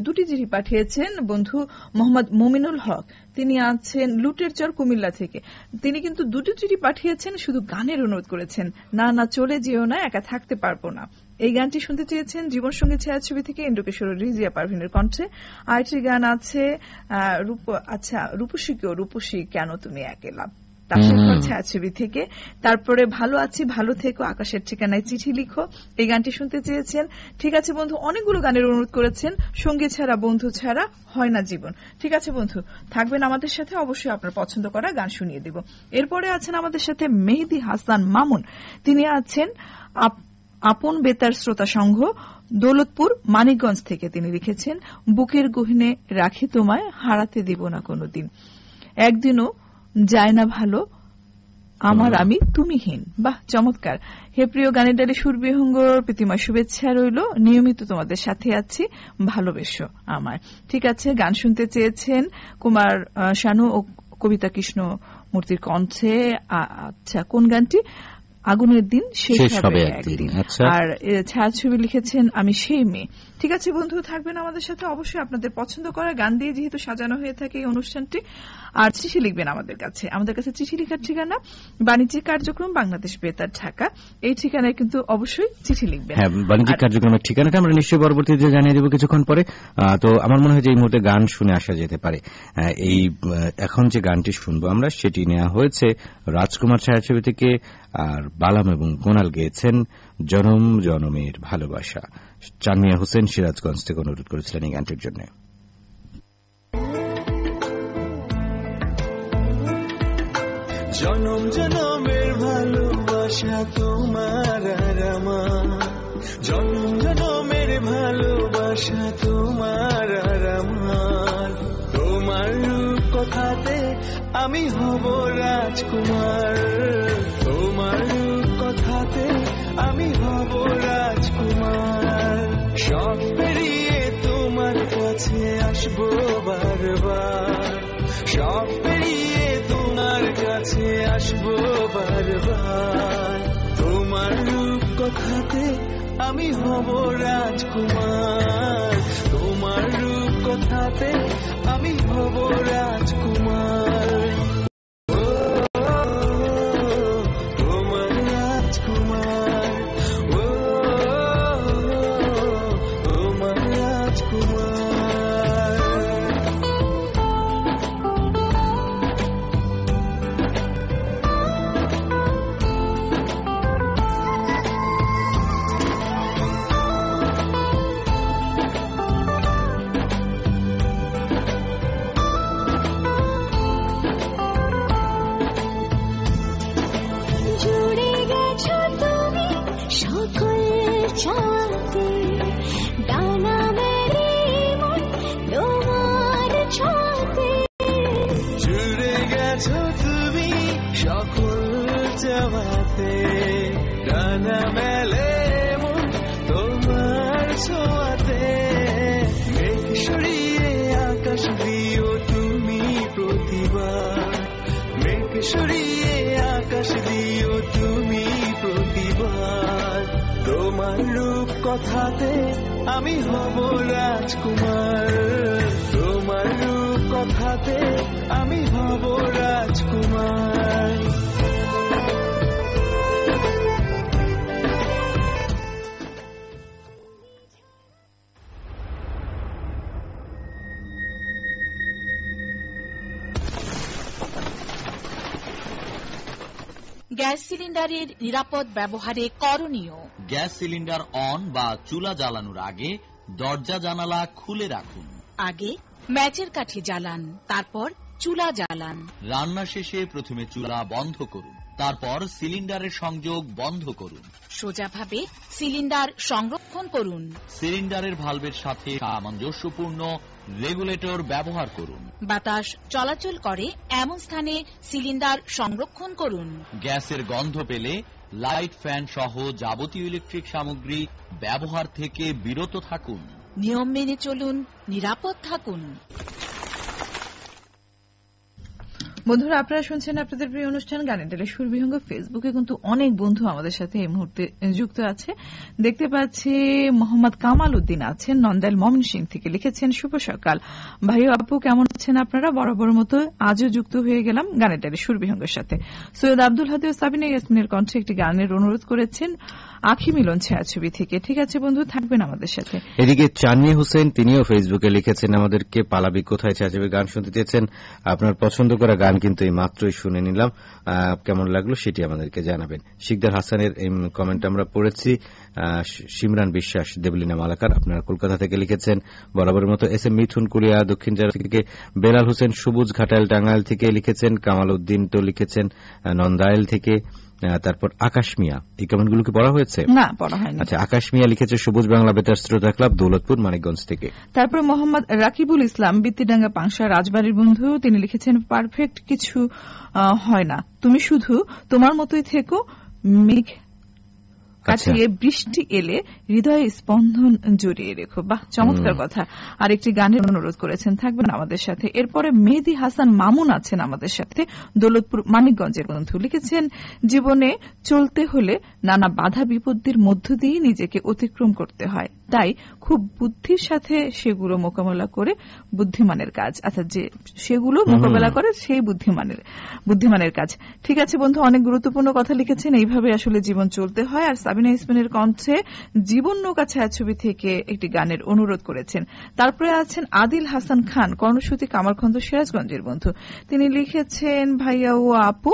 S2: 2টি চিঠি পাঠিয়েছেন বন্ধু মোহাম্মদ মুমিনুল হক। তিনি আছেন লুটের চর, কুমিল্লা থেকে। তিনি কিন্তু 2টি চিঠি পাঠিয়েছেন, শুধু গানের অনুরোধ করেছেন। না না চলে যেও না, একা থাকতে পারবো না, এই গানটি শুনতে চেয়েছেন জীবন সঙ্গী ছায়াছবি থেকে ইন্দ্রকিশোর রিজিয়া পারভিনের কণ্ঠে। আরেকটি গান আছে রূপসী কেন তুমি একেলা, ছায়াছবি থেকে। তারপরে ভালো আছি, ভালো থেকো, আকাশের ঠিকানায় চিঠি লিখো, এই গানটি শুনতে চেয়েছেন। ঠিক আছে বন্ধু, অনেকগুলো গানের অনুরোধ করেছেন। সঙ্গী ছাড়া, বন্ধু ছাড়া হয় না জীবন। ঠিক আছে বন্ধু, থাকবেন আমাদের সাথে, অবশ্যই আপনার পছন্দ করা গান শুনিয়ে দিব। এরপরে আছেন আমাদের সাথে মেহেদি হাসান মামুন। তিনি আছেন আপন বেতার শ্রোতা সংঘ, দৌলতপুর, মানিকগঞ্জ থেকে। তিনি লিখেছেন, বুকের গহীনে রাখি তোমায়, হারাতে দিব না কোনোদিন, একদিনও যায় না ভালো আমার আমি তুমিহীন। বাহ, চমৎকার। হে প্রিয় গানের ডালি সুরবিহঙ্গর প্রীতিময় শুভেচ্ছা রইল। নিয়মিত তোমাদের সাথে আছি, ভালোবেসো আমার। ঠিক আছে, গান শুনতে চেয়েছেন কুমার শানু ও কবিতা কৃষ্ণ মূর্তির কণ্ঠে। আচ্ছা, কোন গানটি? আগুনের দিন শেষ হবে একদিন। আর ছায়াছবি লিখেছেন আমি সেই মেয়ে। ঠিক আছে বন্ধু, থাকবেন আমাদের সাথে, অবশ্যই আপনাদের পছন্দ করা গান দিয়ে যেহেতু সাজানো হয়ে থাকে এই অনুষ্ঠানটি। আর চিঠি লিখবেন আমাদের কাছে। আমাদের কাছে চিঠি লেখার ঠিকানা বাণিজ্যিক কার্যক্রম, বাংলাদেশ বেতার, ঢাকা। এই ঠিকানায় কিন্তু অবশ্যই চিঠি লিখবেন।
S3: হ্যাঁ, বাণিজ্যিক কার্যক্রমের ঠিকানাটা আমরা নিশ্চয়ই পরবর্তীতে জানিয়ে দেবো কিছুক্ষণ পরে। তো আমার মনে হয় যে এই মুহূর্তে গান শুনে আসা যেতে পারে। এই এখন যে গানটি শুনবো আমরা, সেটি নেওয়া হয়েছে রাজকুমার ছায়াছবি থেকে। আর বালাম এবং কোনাল গেয়েছেন জনম জনমের ভালোবাসা। চানমিয়া হোসেন সিরাজগঞ্জ থেকে অনুরোধ করেছিলেন এই গানটির জন্য।
S8: জনম জনমের ভালোবাসা তোমার আর আমার, জনম জনমের ভালোবাসা তোমার আর আমার। তোমার রূপ কথাতে আমি হব রাজকুমার, তোমার রূপ কথাতে আমি হব রাজকুমার। সব পেরিয়ে তোমার কাছে আসবো বারবার, সব পেরিয়ে তোমার কাছে আসবো বারবার। তোমার রূপ কথাতে আমি হব রাজকুমার, তোমার রূপ কথাতে আমি হব রাজকুমার। কথাতে আমি হব রাজকুমার, তোমার রূপ কথাতে আমি হব রাজকুমার।
S9: গ্যাস সিলিন্ডারের নিরাপদ ব্যবহারে করণীয়।
S10: গ্যাস সিলিন্ডার অন বা চুলা জ্বালানোর আগে দরজা জানালা খুলে রাখুন।
S9: আগে ম্যাচের কাঠি জ্বালান, তারপর চুলা জ্বালান।
S10: রান্না শেষে প্রথমে চুলা বন্ধ করুন, তারপর সিলিন্ডারের সংযোগ বন্ধ করুন।
S9: সোজাভাবে সিলিন্ডার সংরক্ষণ করুন।
S10: সিলিন্ডারের ভালভের সাথে সামঞ্জস্যপূর্ণ রেগুলেটর ব্যবহার করুন।
S9: বাতাস চলাচল করে এমন স্থানে সিলিন্ডার সংরক্ষণ করুন।
S10: গ্যাসের গন্ধ পেলে লাইট, ফ্যান সহ যাবতীয় ইলেকট্রিক সামগ্রী ব্যবহার থেকে বিরত থাকুন।
S9: নিয়ম মেনে চলুন, নিরাপদ থাকুন।
S2: বন্ধুরা, আপনারা শুনছেন আপনাদের প্রিয় অনুষ্ঠান গানের ডালে সুরবিহঙ্গ। ফেসবুকে কিন্তু অনেক বন্ধু আমাদের সাথে এই মুহূর্তে যুক্ত আছে। দেখতে পাচ্ছি মোহাম্মদ কামাল উদ্দিন আছেন নন্দাইল ময়মনসিংহ থেকে, লিখেছেন শুভ সকাল ভাই আপু, কেমন আছেন আপনারা? বরাবর মতো আজও যুক্ত হয়ে গেলাম গানের ডালে সুরবিহঙ্গের সাথে। সৈয়দ আব্দুল হাদি ও সাবিনা ইয়াসমিনের কণ্ঠে একটি গানের অনুরোধ করেছেন আখি মিলন ছায়াছবি থেকে। ঠিক আছে বন্ধু, থাকবেন আমাদের সাথে।
S3: এদিকে চাঁদনি হোসেন তিনিও ফেসবুকে লিখেছেন আমাদেরকে পালাবি কোথায় ছায়াছবি গান শুনতে চেয়েছেন। আপনার পছন্দ করা গান কিন্তু এই মাত্রই শুনে নিলাম, কেমন লাগলো সেটি আমাদেরকে জানাবেন। শিকদার হাসানের এই কমেন্ট আমরা পড়েছি। সিমরান বিশ্বাস, দেবলিনা মালাকার আপনারা কলকাতা থেকে লিখেছেন বরাবরের মতো। এস এম মিথুন কুলিয়া দক্ষিণ জেলা থেকে। বেলাল হোসেন সবুজ ঘাটাইল টাঙ্গাইল থেকে লিখেছেন। কামাল উদ্দিন তো লিখেছেন নন্দাইল থেকে। তারপর আকাশ মিয়া, এই কমেন্টগুলো কি পড়া হয়েছে?
S2: না, পড়া হয়নি।
S3: আচ্ছা, আকাশ মিয়া লিখেছে সবুজ বাংলা বেতার শ্রোতা ক্লাব, দৌলতপুর, মানিকগঞ্জ থেকে।
S2: তারপর মোহাম্মদ রাকিবুল ইসলাম, বিত্তিডাঙ্গা পাংশা রাজবাড়ির বন্ধু, তিনি লিখেছেন পারফেক্ট কিছু হয় না, তুমি শুধু তোমার মতোই থেকো, মেঘ কাটিয়ে বৃষ্টি এলে হৃদয়ে স্পন্দন জড়িয়ে রেখো। বাহ, চমৎকার কথা। আর একটি গানের অনুরোধ করেছেন, থাকবেন আমাদের সাথে। এরপরে মেহেদি হাসান মামুন আছেন আমাদের সাথে, দৌলতপুর মানিকগঞ্জের বন্ধু, লিখেছেন জীবনে চলতে হলে নানা বাধা বিপত্তির মধ্য দিয়ে নিজেকে অতিক্রম করতে হয়, তাই খুব বুদ্ধির সাথে সেগুলো মোকাবেলা করে বুদ্ধিমানের কাজ। আচ্ছা, যে সেগুলো মোকাবেলা করে সেই বুদ্ধিমানের কাজ। ঠিক আছে বন্ধু, অনেক গুরুত্বপূর্ণ কথা লিখেছেন। এইভাবে আসলে জীবন চলতে হয়। আর সাবিনা ইসমিনের কণ্ঠে জীবন নৌকা ছায়াছবি থেকে একটি গানের অনুরোধ করেছেন। তারপরে আছেন আদিল হাসান খান, কর্ণসূতি কামারখন্দ সিরাজগঞ্জের বন্ধু, তিনি লিখেছেন ভাইয়া ও আপু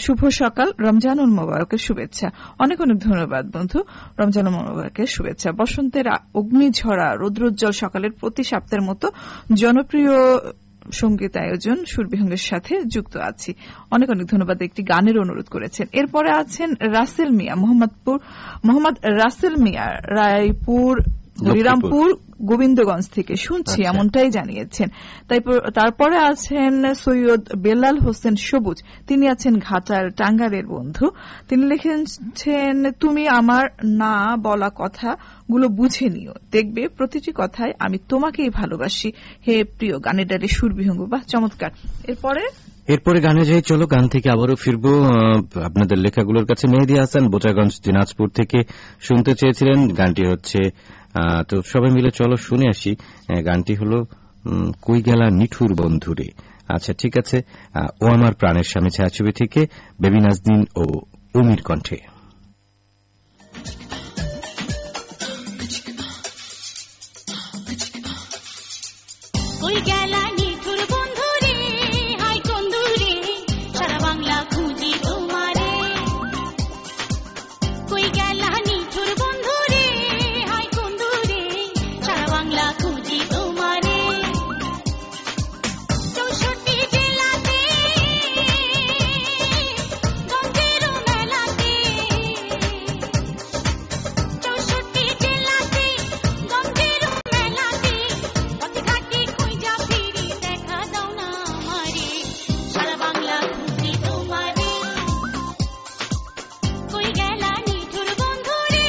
S2: শুভ সকাল, রমজানুল মোবারকের শুভেচ্ছা। অনেক অনেক ধন্যবাদ বন্ধু, রমজানুল মোবারকের শুভেচ্ছা। বসন্তের অগ্নিঝরা রৌদ্রোজ্জ্বল সকালের প্রতি সপ্তাহের মতো জনপ্রিয় সঙ্গীত আয়োজন সুরবিহঙ্গের সাথে যুক্ত আছি। অনেক অনেক ধন্যবাদ, একটি গানের অনুরোধ করেছেন। এরপরে আছেন রাসেল মিয়া, মোহাম্মদ রাসেল মিয়া, রায়পুর হরিরামপুর গোবিন্দগঞ্জ থেকে শুনছি, এমনটাই জানিয়েছেন। তারপরে আছেন সৈয়দ বেলাল হোসেন সবুজ, তিনি আছেন ঘাটাল টাঙ্গাইলের বন্ধু, তিনি লিখেছেন তুমি আমার না বলা কথাগুলো বুঝে নিও, দেখবে প্রতিটি কথায় আমি তোমাকেই ভালোবাসি, হে প্রিয় গানের ডালে সুরবিহঙ্গ। বাহ, চমৎকার। এরপরে
S3: গানে যাই, চলো গান থেকে আবারও ফিরবো আপনাদের লেখাগুলোর কাছে। মেহেদি হাসান বোচাগঞ্জ দিনাজপুর থেকে শুনতে চেয়েছিলেন, গানটি হচ্ছে, তো সবাই মিলে চলো শুনে আসি। গানটি হলো কই গেলা নিঠুর বন্ধুরে। আচ্ছা, ঠিক আছে। ও আমার প্রাণের স্বামী ছায়াছবি থেকে বেবি নাজনীন ও উমির কণ্ঠে।
S5: কই গেলা নিঠুর বন্ধুরে, হাই বন্ধুরে, সারা বাংলা খুঁজি তোমারে। কই গেলা নিঠুর বন্ধুরে, হাই বন্ধুরে, সারা বাংলা খুঁজি তোমারে। 64 জেলাতে গঞ্জের মেলাতে, 64 জেলাতে গঞ্জের মেলাতে, পথে ঘাটে খুঁজা ফিরি, দেখা দাও না আমারে, সারা বাংলা খুঁজি তোমারে। কই গেলা নিঠুর বন্ধুরে,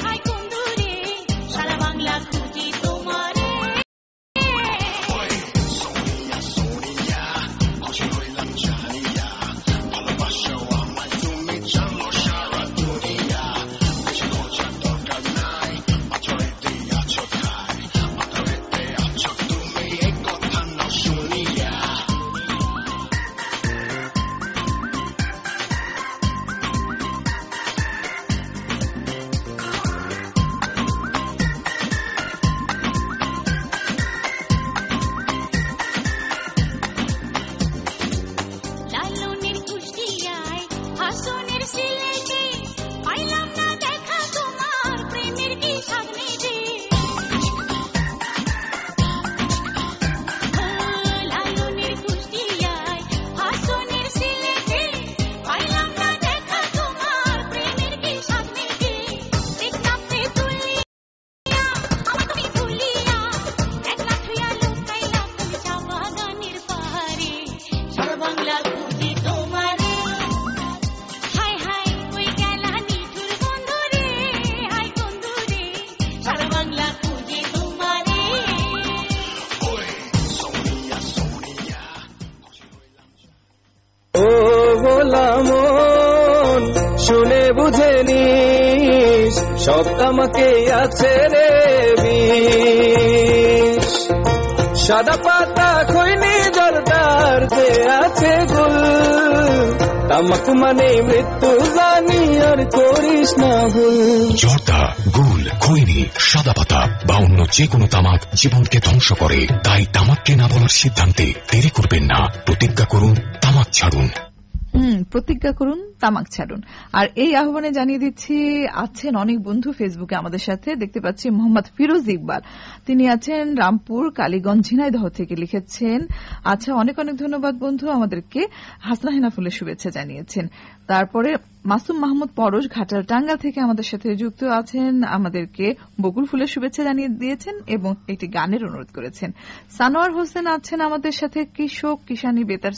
S5: হাই বন্ধুরে, সারা বাংলা খুঁজি তোমারে।
S6: বুঝে নিস সব তামাকে আছে রে বিষ। সাদা পাতা খৈনি জর্দার যে আছে গুল, তামাক মানে মৃত্যু জানি আর করিস না ভুল।
S7: জর্দা, গুল, খৈনি, সাদা পাতা বা অন্য যে কোনো তামাক জীবনকে ধ্বংস করে। তাই তামাককে না বলার সিদ্ধান্তে দেরি করবেন না। প্রতিজ্ঞা করুন, তামাক ছাড়ুন।
S2: প্রতিজ্ঞা করুন, তামাক ছাড়ুন। আর এই আহ্বানে জানিয়ে দিচ্ছি, আছেন অনেক বন্ধু ফেসবুকে আমাদের সাথে। দেখতে পাচ্ছি মোহাম্মদ ফিরোজ ইকবাল, তিনি আছেন রামপুর, কালীগঞ্জ, ঝিনাইদহ থেকে লিখেছেন। আচ্ছা, অনেক অনেক ধন্যবাদ বন্ধু, আমাদেরকে হাসনা হেনা ফুলের শুভেচ্ছা জানিয়েছেন। তারপরে মাসুম মাহমুদ পরশ ঘাটাল টাঙ্গাল থেকে আমাদের সাথে যুক্ত আছেন, আমাদেরকে বকুল ফুলের শুভেচ্ছা জানিয়ে দিয়েছেন এবং একটি গানের অনুরোধ করেছেন। সানোয়ার হোসেন আছেন আমাদের সাথে কৃষক কিষানী বেতার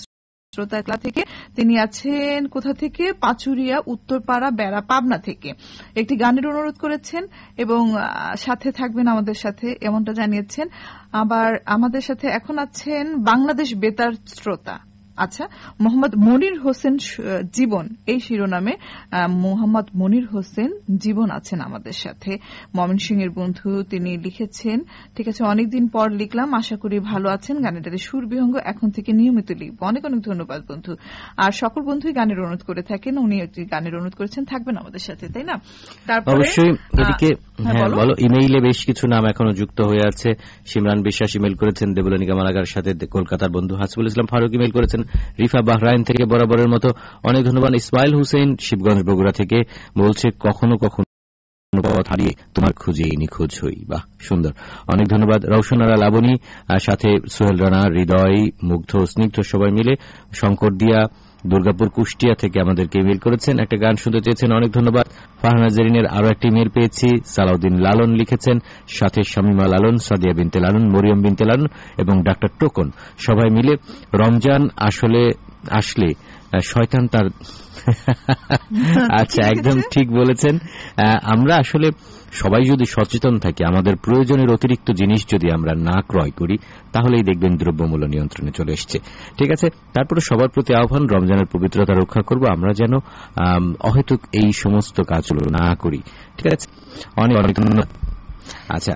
S2: শ্রোতা ক্লাব থেকে, তিনি আছেন কোথা থেকে, পাচুরিয়া, উত্তরপাড়া, বেড়া, পাবনা থেকে একটি গানের অনুরোধ করেছেন এবং সাথে থাকবেন আমাদের সাথে, এমনটা জানিয়েছেন। আবার আমাদের সাথে এখন আছেন বাংলাদেশ বেতার শ্রোতা। আচ্ছা, মোহাম্মদ মনির হোসেন জীবন, এই শিরোনামে মোহাম্মদ মনির হোসেন জীবন আছেন আমাদের সাথে, ময়মনসিংহের বন্ধু। তিনি লিখেছেন, ঠিক আছে, অনেকদিন পর লিখলাম, আশা করি ভালো আছেন। গানেটাতে সুর বিহঙ্গ এখন থেকে নিয়মিত লিখব। অনেক অনেক ধন্যবাদ বন্ধু। আর সকল বন্ধুই গানের অনুরোধ করে থাকেন, উনি একটি গানের অনুরোধ করেছেন, থাকবেন আমাদের সাথে, তাই না? তারপরে
S3: অবশ্যই এদিকে বলো, ইমেইলে বেশ কিছু নাম এখনো যুক্ত হয়ে আছে। সিমরান বিশ্বাস ইমেইল করেছেন, দেবুলানী কামালাগার সাথে কলকাতার বন্ধু হাসিবুল ইসলাম ফারুক ইমেইল করেছেন, রিফা বাহরাইন থেকে বরাবরের মতো অনেক ধন্যবাদ। ইসমাইল হুসেন শিবগঞ্জ বগুড়া থেকে বলছে, কখনো কখনো পথ হারিয়ে তোমার খুঁজে নিখোঁজ হই। বাহ, সুন্দর, অনেক ধন্যবাদ। রওশনারা লাবণী, সাথে সোহেল রানা, হৃদয়, মুগ্ধ, স্নিগ্ধ সবাই মিলে শঙ্কর দিয়া দুর্গাপুর কুষ্টিয়া থেকে আমাদেরকে ইমেল করেছেন, একটা গান শুনতে চেয়েছেন, অনেক ধন্যবাদ। ফারহানা জেরিনের আরো একটি ইমেল পেয়েছি। সালাউদ্দিন লালন লিখেছেন, সাথে শামিমা লালন, সাদিয়া বিনতে লালন, মরিয়ম বিনতে লালন এবং ডাক্তার টোকন সবাই মিলে রমজান আসলে শয়তান তার আচ্ছা, একদম ঠিক বলেছেন। আমরা আসলে সবাই যদি সচেতন থাকি, আমাদের প্রয়োজনের অতিরিক্ত জিনিস যদি আমরা না ক্রয় করি, তাহলেই দেখবেন দ্রব্যমূল্য নিয়ন্ত্রণে চলে এসছে। ঠিক আছে, তারপরে সবার প্রতি আহ্বান, রমজানের পবিত্রতা রক্ষা করব, আমরা যেন অহেতুক এই সমস্ত কাজগুলো না করি। ঠিক আছে, অনেক অনেক ধন্যবাদ। আচ্ছা,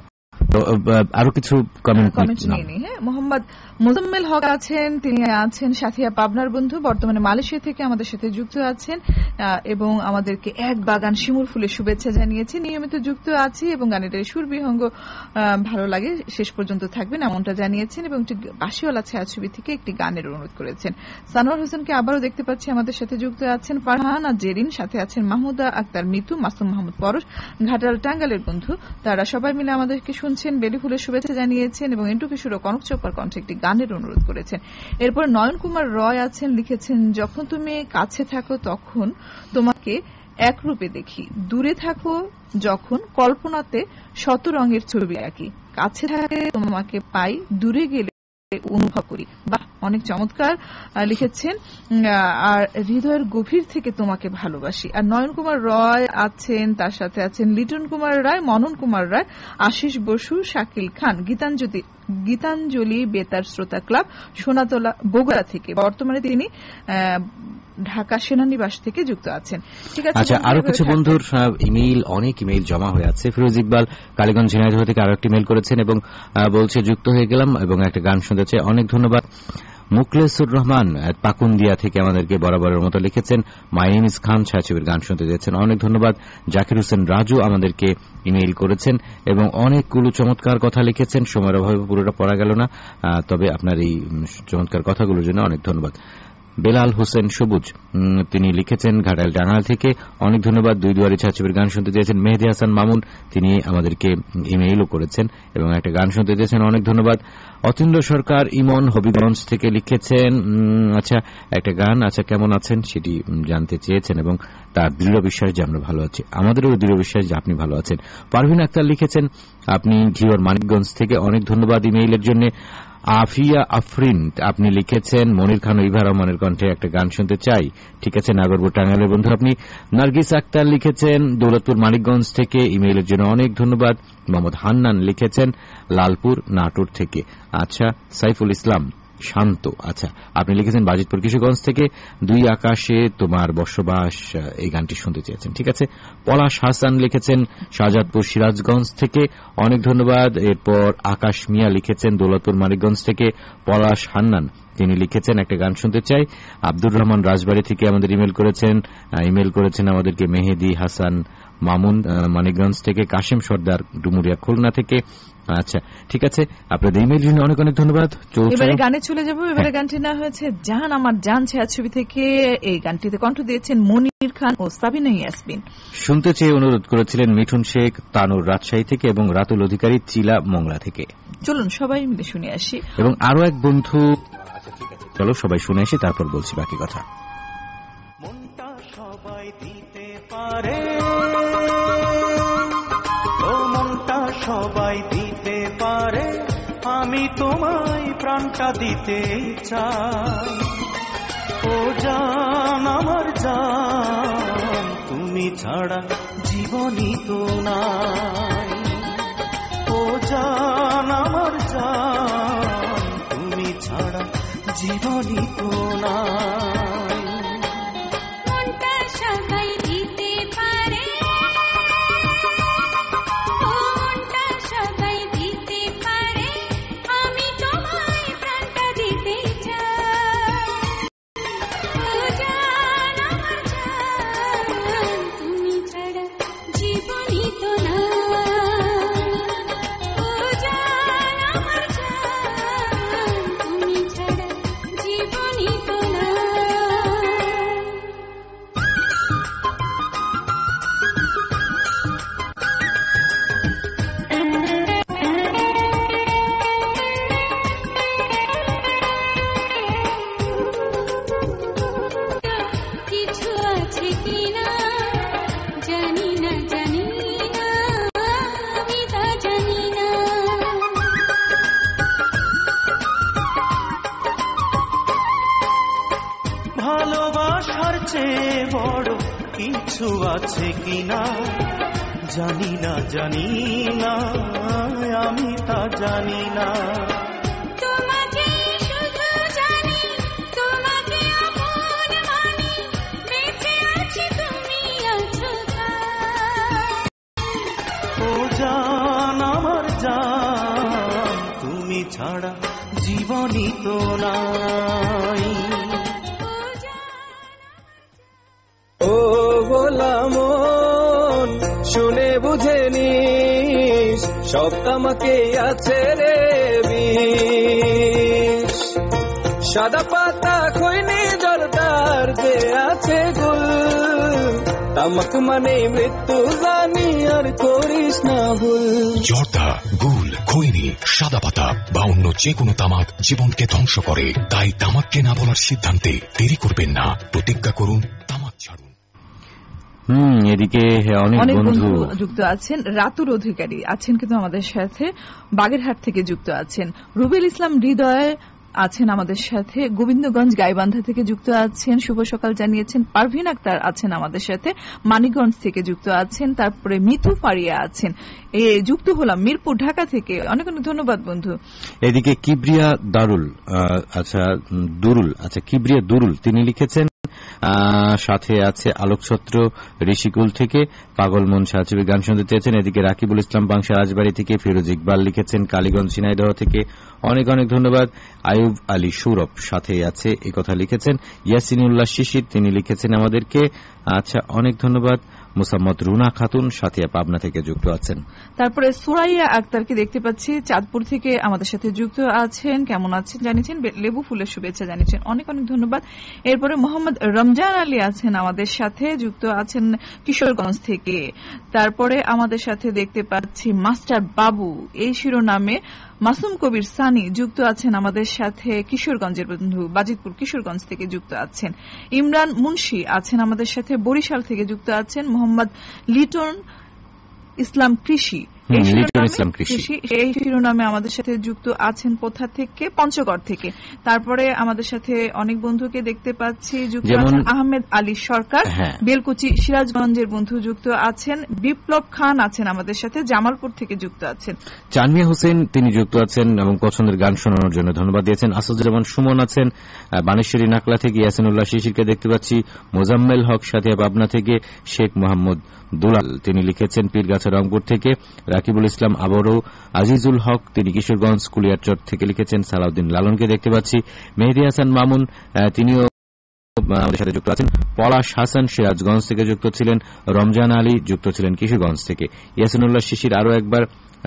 S3: আরো কিছু কমেন্ট
S2: নিয়ে মোহাম্মদ মোজাম্মেল হক আছেন, তিনি আছেন সাথিয়া পাবনার বন্ধু, বর্তমানে মালয়েশিয়া থেকে আমাদের সাথে যুক্ত আছেন এবং আমাদেরকে এক বাগান শিমুল ফুলের শুভেচ্ছা জানিয়েছেন। নিয়মিত যুক্ত আছি এবং গানের সুর বিহঙ্গ ভালো লাগে, শেষ পর্যন্ত থাকবেন এমনটা জানিয়েছেন এবং বাসিওয়ালা ছায়াছবি থেকে একটি গানের অনুরোধ করেছেন। সানোয়ার হোসেনকে আবারও দেখতে পাচ্ছি আমাদের সাথে যুক্ত আছেন, ফারহানা জেরিন, সাথে আছেন মাহমুদা আক্তার মিতু, মাসুম মাহমুদ পরশ ঘাটাল টাঙ্গালের বন্ধু। তারা সবাই মিলে আমাদেরকে শুনছেন, বেলি ফুলের শুভেচ্ছা জানিয়েছেন এবং এন্টু কিশোর ও কনক চোপার কণ্ঠে একটি গানের অনুরোধ করেছেন। এরপর নয়ন কুমার রয় আছেন, লিখেছেন, যখন তুমি কাছে থাকো তখন তোমাকে একরূপে দেখি, দূরে থাকো যখন কল্পনাতে শত রঙের ছবি আঁকি, কাছে থাকে তোমাকে পাই, দূরে গেলে অনুভব করি। বাহ, অনেক চমৎকার লিখেছেন। আর হৃদয়ের গভীর থেকে তোমাকে ভালোবাসি। আর নয়ন কুমার রয় আছেন, তার সাথে আছেন লিটন কুমার রায়, মনন কুমার রায়, আশিস বসু, শাকিল খান, গীতাঞ্জলি বেতার শ্রোতা ক্লাব, সোনাতলা বগুড়া থেকে। বর্তমানে তিনি ঢাকা সেনানিবাস থেকে যুক্ত আছেন। ঠিক আছে,
S3: আচ্ছা, আরো কিছু বন্ধুর ইমেইল, অনেক ইমেইল জমা হয়ে আছে। ফিরোজ ইকবাল কালীগঞ্জ ঝিনাইদহ থেকে আরো একটি মেইল করেছেন এবং বলছে, যুক্ত হয়ে গেলাম এবং একটা গান শুনতেছে, অনেক ধন্যবাদ। মুখলেসুর রহমান পাকুন্দিয়া থেকে আমাদেরকে বরাবরের মতো লিখেছেন, মাই নেম ইজ খান, ছায়াছবির গান শুনতে দিয়েছেন, অনেক ধন্যবাদ। জাকির হোসেন রাজু আমাদেরকে ইমেইল করেছেন এবং অনেকগুলো চমৎকার কথা লিখেছেন, সময়ের অভাবে পুরোটা পড়া গেল না, তবে আপনার এই চমৎকার কথাগুলোর জন্য অনেক ধন্যবাদ। বেলাল হোসেন সবুজ, তিনি লিখেছেন ঘাটাল টাঙ্গাইল থেকে, অনেক ধন্যবাদ। দুই দুয়ারি ছায়াছবির গান শুনতে চেয়েছেন। মেহেদি হাসান মামুন, তিনি আমাদেরকে ইমেইলও করেছেন এবং একটা গান শুনতে চেয়েছেন, অনেক ধন্যবাদ। অতীন্দ্র সরকার ইমন হবিগঞ্জ থেকে লিখেছেন, আচ্ছা, একটা গান, আচ্ছা, কেমন আছেন সেটি জানতে চেয়েছেন এবং তার দৃঢ় বিশ্বাস যে আমরা ভালো আছি, আমাদেরও দৃঢ় বিশ্বাস যে আপনি ভালো আছেন। পারভিন আক্তার লিখেছেন, আপনি ঘিওর মানিকগঞ্জ থেকে, অনেক ধন্যবাদ ইমেইলের জন্য। আফিয়া আফরিন, আপনি লিখেছেন, মনির খান ও ইভা রহমানের কণ্ঠে একটা গান শুনতে চাই। ঠিক আছে, নাগরপুর টাঙ্গাইলের বন্ধু আপনি। নার্গিস আক্তার লিখেছেন দৌলতপুর মানিকগঞ্জ থেকে, ইমেইলের জন্য অনেক ধন্যবাদ। মোহাম্মদ হান্নান লিখেছেন লালপুর নাটোর থেকে। আচ্ছা, সাইফুল ইসলাম শান্ত। আচ্ছা, আপনি লিখেছেন বাজিতপুর কিশোরগঞ্জ থেকে, দুই আকাশে তোমার বসবাস, এই গানটি শুনতে চেয়েছেন। ঠিক আছে। পলাশ হাসান লিখেছেন শাহজাদপুর সিরাজগঞ্জ থেকে, অনেক ধন্যবাদ। এরপর আকাশ মিয়া লিখেছেন দৌলতপুর মানিকগঞ্জ থেকে। পলাশ হান্নান তিনি লিখেছেন একটা গান শুনতে চাই। আব্দুর রহমান রাজবাড়ী থেকে আমাদের ইমেল করেছেন আমাদেরকে মেহেদি হাসান মামুন মানিকগঞ্জ থেকে, কাশেম সর্দার ডুমুরিয়া খুলনা থেকে। আচ্ছা, ঠিক আছে, আপনাদের ইমেল জন্য অনেক অনেক ধন্যবাদ।
S2: এবারে গানে চলে যাব। এবারে গানটি না হয়েছে জান আমার জান ছায়াছবি থেকে। এই গানটিতে কণ্ঠ দিয়েছেন মনির খান ও সাবিনা ইয়াসমিন।
S3: শুনতে চেয়ে অনুরোধ করেছিলেন মিঠুন শেখ তানুর রাজশাহী থেকে এবং রাতুল অধিকারী চিলা মংলা থেকে।
S2: চলুন সবাই মিলে শুনে আসি।
S3: এবং আরো এক বন্ধু, চলো সবাই শুনে আসি, তারপর বলছি বাকি কথা।
S8: মনটা সবাই দিতে পারে, ও মনটা সবাই দিতে পারে, আমি তোমায় প্রাণটা দিতে চাই। ও জান আমার জান, তুমি ছাড়া জীবনই তো নাই। ও জান আমার জান, তুমি ছাড়া জীবনই তো নাই।
S5: মনটা সবাই দিতে পারে, ও মনটা সবাই দিতে পারে, আমি তোমায় প্রাণটা দিতে চাই। ও জান আমার জান, তুমি ছাড়া জীবনই তো নাই। ও জান আমার জান, তুমি ছাড়া জীবনই তো নাই। কিছু আছে কিনা জানি না, জানি না, আমি তা জানি না।
S8: ভালোবাসার চেয়ে বড় কিছু আছে কিনা জানি না, জানি না, আমি তা জানি না।
S5: তোমাকে শুধু জানি, তোমাকে আপন মানি, বেঁচে আছি তুমি আছো তাই।
S8: ও জান আমার জান, তুমি ছাড়া জীবনই তো নাই।
S6: ও গোলাম শুনে বুঝে নিস, সব তামাকে আছে রে বিষ। সাদা পাতা খৈনি জর্দার যে আছে গুল, তামাক মানে মৃত্যু জানি আর করিস না ভুল।
S7: জর্দা, গুল, খৈনি, সাদা পাতা বা অন্য যে কোনো তামাক জীবনকে ধ্বংস করে। তাই তামাককে না বলার সিদ্ধান্তে দেরি করবেন না, প্রতিজ্ঞা করুন তামাক ছাড়ুন।
S3: এদিকে অনেক বন্ধু
S2: যুক্ত আছেন। রাতুল অধিকারী আছেন কিন্তু আমাদের সাথে, বাগেরহাট থেকে যুক্ত আছেন। রুবেল ইসলাম হৃদয় আছেন আমাদের সাথে, গোবিন্দগঞ্জ গাইবান্ধা থেকে যুক্ত আছেন, শুভ সকাল জানিয়েছেন। পারভিন আক্তার আছেন আমাদের সাথে, মানিকগঞ্জ থেকে যুক্ত আছেন। তারপরে মিথু ফারিয়া আছেন, যুক্ত হলাম মিরপুর ঢাকা থেকে। অনেক অনেক ধন্যবাদ বন্ধু।
S3: এদিকে কিবরিয়া দারুল, কিবরিয়া দুরুল তিনি লিখেছেন, সাথে আছে আলোকছত্র ঋষিকুল থেকে, পাগল মন সাহায্যে গান শুনতে চেয়েছেন। এদিকে রাকিবুল ইসলাম বাংশা রাজবাড়ী থেকে, ফিরোজ ইকবাল লিখেছেন কালীগঞ্জ ঝিনাইদহ থেকে, অনেক অনেক ধন্যবাদ। আয়ুব আলী সৌরভ সাথে আছে এই কথা লিখেছেন। ইয়াসিনুল্লাহ শিশির তিনি লিখেছেন আমাদেরকে, আচ্ছা অনেক ধন্যবাদ। মুসাম্মদ রুনা খাতুন সাথিয়া পাবনা থেকে যুক্ত আছেন।
S2: তারপরে সুরাইয়া আক্তারকে দেখতে পাচ্ছি চাঁদপুর থেকে আমাদের সাথে যুক্ত আছেন। কেমন আছেন জানিয়েছেন, লেবু ফুলের শুভেচ্ছা জানিয়েছেন, অনেক অনেক ধন্যবাদ। এরপরে মোহাম্মদ রমজান আলী আছেন আমাদের সাথে, যুক্ত আছেন কিশোরগঞ্জ থেকে। তারপরে আমাদের সাথে দেখতে পাচ্ছি মাস্টার বাবু, এই শিরোনামে মাসুম কবির সানি যুক্ত আছেন আমাদের সাথে, কিশোরগঞ্জের বন্ধু, বাজিতপুর কিশোরগঞ্জ থেকে যুক্ত আছেন। ইমরান মুন্সি আছেন আমাদের সাথে, বরিশাল থেকে যুক্ত আছেন। মোহাম্মদ লিটন ইসলাম কৃষি এই শিরোনামে আমাদের সাথে যুক্ত আছেন কোথা থেকে? পঞ্চগড় থেকে। তারপরে আমাদের সাথে অনেক বন্ধুকে দেখতে পাচ্ছি যুক্ত আছেন আহমেদ আলী সরকার, বেলকুচি সিরাজগঞ্জের বন্ধু যুক্ত আছেন, বিপ্লব খান আছেন আমাদের সাথে, জামালপুর থেকে যুক্ত আছেন,
S3: চানমিয়া হোসেন তিনি যুক্ত আছেন এবং পছন্দের গান শোনানোর জন্য ধন্যবাদ দিয়েছেন। আসাদুজ্জামান সুমন আছেন বানেশ্বরী নাকলা থেকে, ইয়াসিনুল্লাহ শিশিরকে দেখতে পাচ্ছি, মোজাম্মেল হক সাথিয়া পাবনা থেকে, শেখ মোহাম্মদ দুলাল তিনি লিখেছেন পীরগাছা রংপুর থেকে, রাকিবুল ইসলাম আবারও, আজিজুল হক তিনি কিশোরগঞ্জ কুলিয়ারচর থেকে লিখেছেন, সালাউদ্দিন লালনকে দেখতে পাচ্ছি, মেহেদী হাসান মামুন তিনিও আমাদের সাথে যুক্ত আছেন, পলাশ হাসান সিরাজগঞ্জ থেকে যুক্ত ছিলেন, রমজান আলী যুক্ত ছিলেন কিশোরগঞ্জ থেকে, ইয়াসিনুল্লাহ শিশির আরও একবার।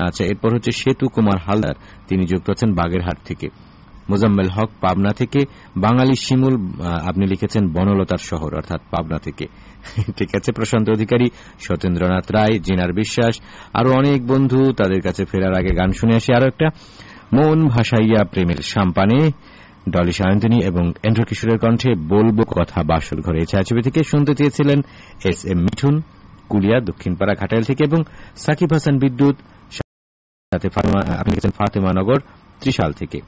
S3: আচ্ছা, এরপর হচ্ছে সেতু কুমার হালদার তিনি যুক্ত আছেন বাগেরহাট থেকে, মোজাম্মেল হক পাবনা থেকে, বাঙালি শিমুল আপনি লিখেছেন বনলতার শহর অর্থাৎ পাবনা থেকে, ঠিক আছে। প্রশান্ত অধিকারী, সত্যেন্দ্রনাথ রায়, জিনার বিশ্বাস, আরো অনেক বন্ধু। তাদের কাছে ফেরার আগে গান শুনে আসি আরো একটা, মন ভাসাইয়া প্রেমের সাম্পানে, ডলি সায়ন্তনী এবং এন্ড্র কিশোরের কণ্ঠে বলবো কথা বাসর ঘরে। এই ছায়াছবি থেকে শুনতে চেয়েছিলেন এস এম মিঠুন কুলিয়া দক্ষিণপাড়া ঘাটাইল থেকে এবং সাকিব হাসান বিদ্যুৎ, সাথে আপনি লিখেছেন ফাতেমা নগর ত্রিশাল থেকে।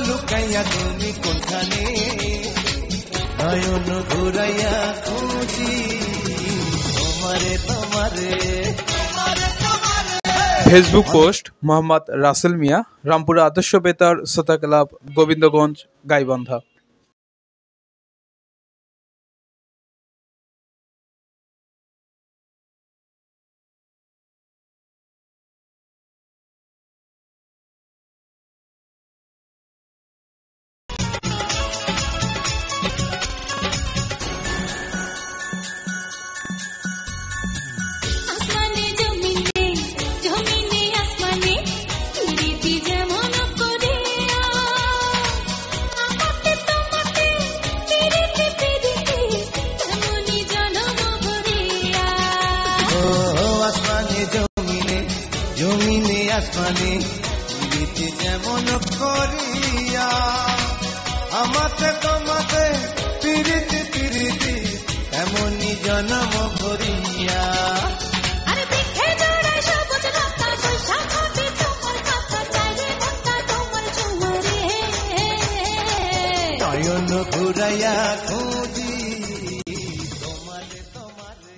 S8: লুকাইয়া তুমি কোনখানে, নয়ন ঘুরাইয়া খুঁজি তোমারে তোমারে।
S11: ফেসবুক পোস্ট মোহাম্মদ রাসেল মিয়া, রামপুরা আদর্শ বেতার শ্রোতা ক্লাব, গোবিন্দগঞ্জ, গাইবান্ধা।
S8: আসমানে প্রীতি যেমন করিয়া, আমাকে তোমাকে প্রীতি প্রীতি এমনই জন্ম করিয়া। নয়ন ঘুরাইয়া খুঁজি তোমারে তোমারে।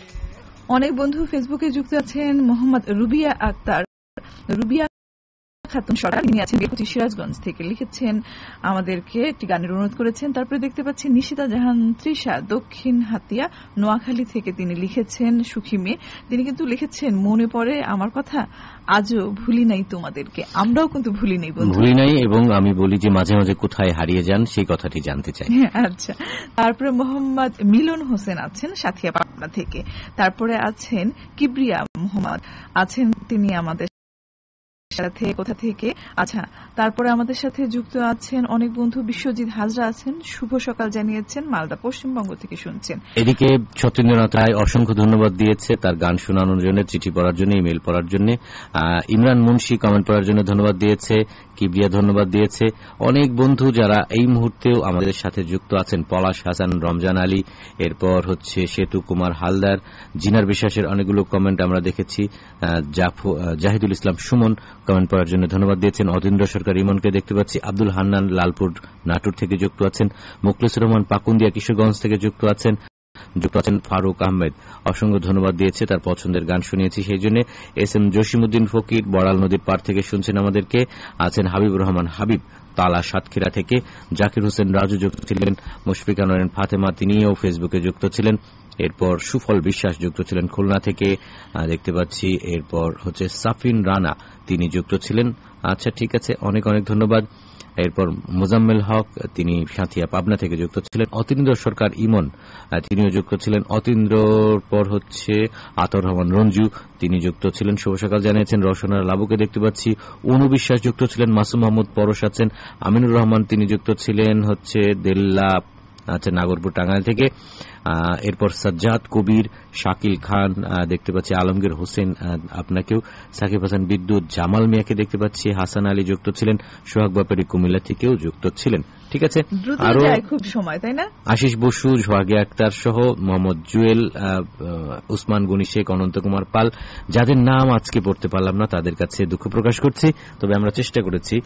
S2: অনেক বন্ধু ফেসবুকে যুক্ত আছেন, মোহাম্মদ রুবিয়া আক্তার, রুবিয়া খাতুন সরকার তিনি আছেন বেলকুচি সিরাজগঞ্জ থেকে, লিখেছেন আমাদেরকে একটি গানের অনুরোধ করেছেন। তারপরে দেখতে পাচ্ছি নিশিতা জাহান তৃষা দক্ষিণ হাতিয়া নোয়াখালী থেকে তিনি লিখেছেন সুখী মেয়ে, তিনি কিন্তু লিখেছেন মনে পড়ে আমার কথা আজও ভুলি নাই তোমাদেরকে। আমরাও কিন্তু ভুলি নাই বন্ধু,
S3: ভুলি নাই, এবং আমি বলি যে মাঝে মাঝে কোথায় হারিয়ে যান সেই কথাটি জানতে চাই।
S2: আচ্ছা, তারপরে মোহাম্মদ মিলন হোসেন আছেন সাথিয়া পাবনা থেকে, তারপরে আছেন কিবরিয়া মোহাম্মদ আছেন তিনি আমাদের সাথে কোথা থেকে। আচ্ছা, তারপরে আমাদের সাথে যুক্ত আছেন অনেক বন্ধু, বিশ্বজিৎ হাজরা আছেন, শুভ সকাল জানিয়েছেন, মালদা পশ্চিমবঙ্গ থেকে শুনছেন।
S3: এদিকে সত্যেন্দ্রনাথ রায় অসংখ্য ধন্যবাদ দিয়েছে তার গান শোনানোর জন্য, চিঠি পড়ার জন্য, ইমেল পড়ার জন্য। ইমরান মুন্সি কমেন্ট পড়ার জন্য ধন্যবাদ দিয়েছে, কিবরিয়া ধন্যবাদ দিয়েছে। অনেক বন্ধু যারা এই মুহূর্তেও আমাদের সাথে যুক্ত আছেন, পলাশ হাসান, রমজান আলী, এরপর হচ্ছে সেতু কুমার হালদার, জিনার বিশ্বাসের অনেকগুলো কমেন্ট আমরা দেখেছি। জাহিদুল ইসলাম সুমন কমেন্ট পড়ার জন্য ধন্যবাদ দিয়েছেন। অতীন্দ্র সরকার ইমনকে দেখতে পাচ্ছি, আব্দুল হান্নান লালপুর নাটুর থেকে যুক্ত আছেন, মুখলেসুর রহমান পাকুন্দিয়া কিশোরগঞ্জ থেকে যুক্ত আছেন, ফারুক আহমেদ অসংখ্য ধন্যবাদ দিয়েছে, তার পছন্দের গান শুনিয়েছি সেই জন্য। এস এম জসিমউদ্দিন ফকির বড়াল নদীর পার থেকে শুনছেন আমাদেরকে, আছেন হাবিবুর রহমান হাবিব তালা সাতক্ষীরা থেকে, জাকির হোসেন রাজু যুক্ত ছিলেন, মুশফিকা নরেন ফাতেমা তিনিও ফেসবুকে যুক্ত ছিলেন, এরপর সুফল বিশ্বাস যুক্ত ছিলেন খুলনা থেকে, দেখতে পাচ্ছি। এরপর হচ্ছে সাফিন রানা, তিনি যুক্ত ছিলেন। আচ্ছা, ঠিক আছে, অনেক অনেক ধন্যবাদ। এরপর মোজাম্মেল হক, তিনি সাঁথিয়া পাবনা থেকে যুক্ত ছিলেন। অতীন্দ্র সরকার ইমন, তিনিও যুক্ত ছিলেন। অতীন্দ্রর পর হচ্ছে আতর রহমান রঞ্জু, তিনি যুক্ত ছিলেন। শুভ সকাল জানিয়েছেন রওশনার লাবুকে দেখতে পাচ্ছি। অনু বিশ্বাস যুক্ত ছিলেন। মাসুম মাহমুদ পরশ আছেন। আমিনুর রহমান, তিনি যুক্ত ছিলেন হচ্ছে দেল্লা, আচ্ছা, নাগরপুর টাঙ্গাইল থেকে। এরপর সাজ্জাদ কবির, শাকিল খান দেখতে পাচ্ছি। আলমগীর হোসেন, আপনাকেও। সাকিব হাসান বিদ্যুৎ, জামাল মিয়াকে দেখতে পাচ্ছি। হাসান আলী যুক্ত ছিলেন। সোহাগ ব্যাপারী কুমিল্লা থেকেও যুক্ত ছিলেন। ঠিক আছে, আরো
S2: খুব সময়, তাই না?
S3: আশিস বসু, সোহাগে আক্তার সহ মোহাম্মদ জুয়েল, উসমান গনি শেখ, অনন্ত কুমার পাল, যাদের নাম আজকে পড়তে পারলাম না তাদের কাছে দুঃখ প্রকাশ করছি। তবে আমরা চেষ্টা করেছি।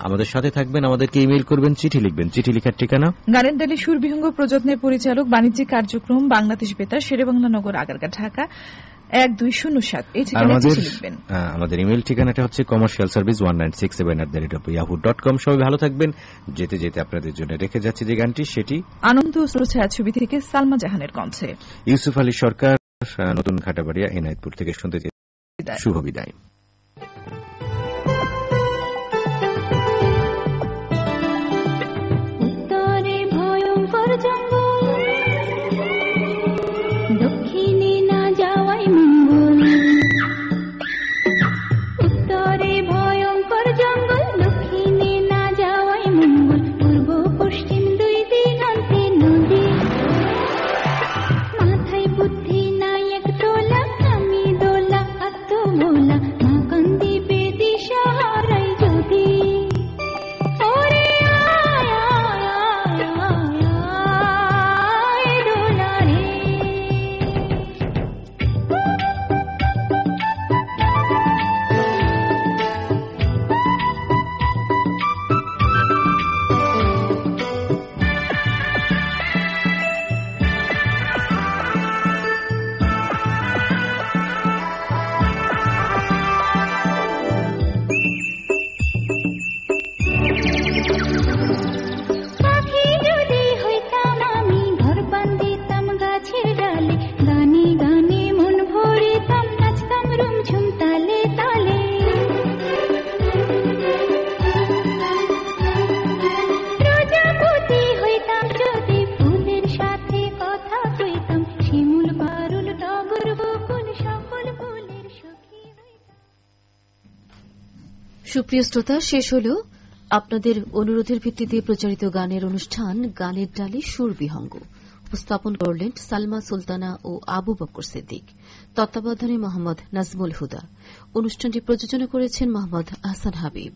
S3: আমাদের সাথে থাকবেন, আমাদেরকে ইমেইল করবেন, চিঠি লিখবেন। চিঠি লেখার ঠিকানা
S2: গানের ডালি সুরবিহঙ্গ প্রযত্নের পরিচালক, বাণিজ্যিক কার্যক্রম, বাংলাদেশ বেতার, শেরেবাংলা নগর, আগারগাঁ, ঢাকা 1207। এই ঠিকানায় চিঠি লিখবেন।
S3: আমাদের ইমেইল ঠিকানাটা হচ্ছে commercialservice1967@yahoo.com। সবাই ভালো থাকবেন। যেতে যেতে আপনাদের জন্য রেখে যাচ্ছে যে গানটি, সেটি
S2: আনন্দ ছায়াছবি থেকে সালমা জাহানের কণ্ঠে
S3: ইউসুফ আলী সরকার, নতুন ঘাটাবাড়িয়া, এনায়েতপুর থেকে শুনতে চেয়ে শুভ বিদায়।
S5: উত্তরে ভয়ঙ্কর জঙ্গল, দক্ষিণে না যাওয়াই মঙ্গল। উত্তরে ভয়ঙ্কর জঙ্গল, দক্ষিণে না যাওয়াই মঙ্গল। পূর্ব পশ্চিম দুই দিগন্তে নদী, মাথায় বুদ্ধি নাই এক তোলা, আমি দোলা আত্মভোলা, মা কান্দিবে দিশাহারাই যদি। ওরে আয় আয় আয় আয় দোলা রে। পাখি যদি হইতাম আমি, ঘর বান্ধিতাম গাছের ডালে, গানে গানে মন ভরিতাম, নাচতাম রুমঝুম তালে তালে। প্রজাপতি হইতাম যদি, ফুলের সাথে কথা কইতাম, শিমুল পারুল টগর বকুল সকল ফুলের সখী হইতাম।
S1: সুপ্রিয় শ্রোতা, শেষ হল আপনাদের অনুরোধের ভিত্তিতে প্রচারিত গানের অনুষ্ঠান গানের ডালি সুরবিহঙ্গ। উপস্থাপন করলেন সালমা সুলতানা ও আবু বকর সিদ্দিক। তত্ত্বাবধানে মোহাম্মদ নাজমুল হুদা। অনুষ্ঠানটি প্রযোজনা করেছেন মোহাম্মদ আহসান হাবিব।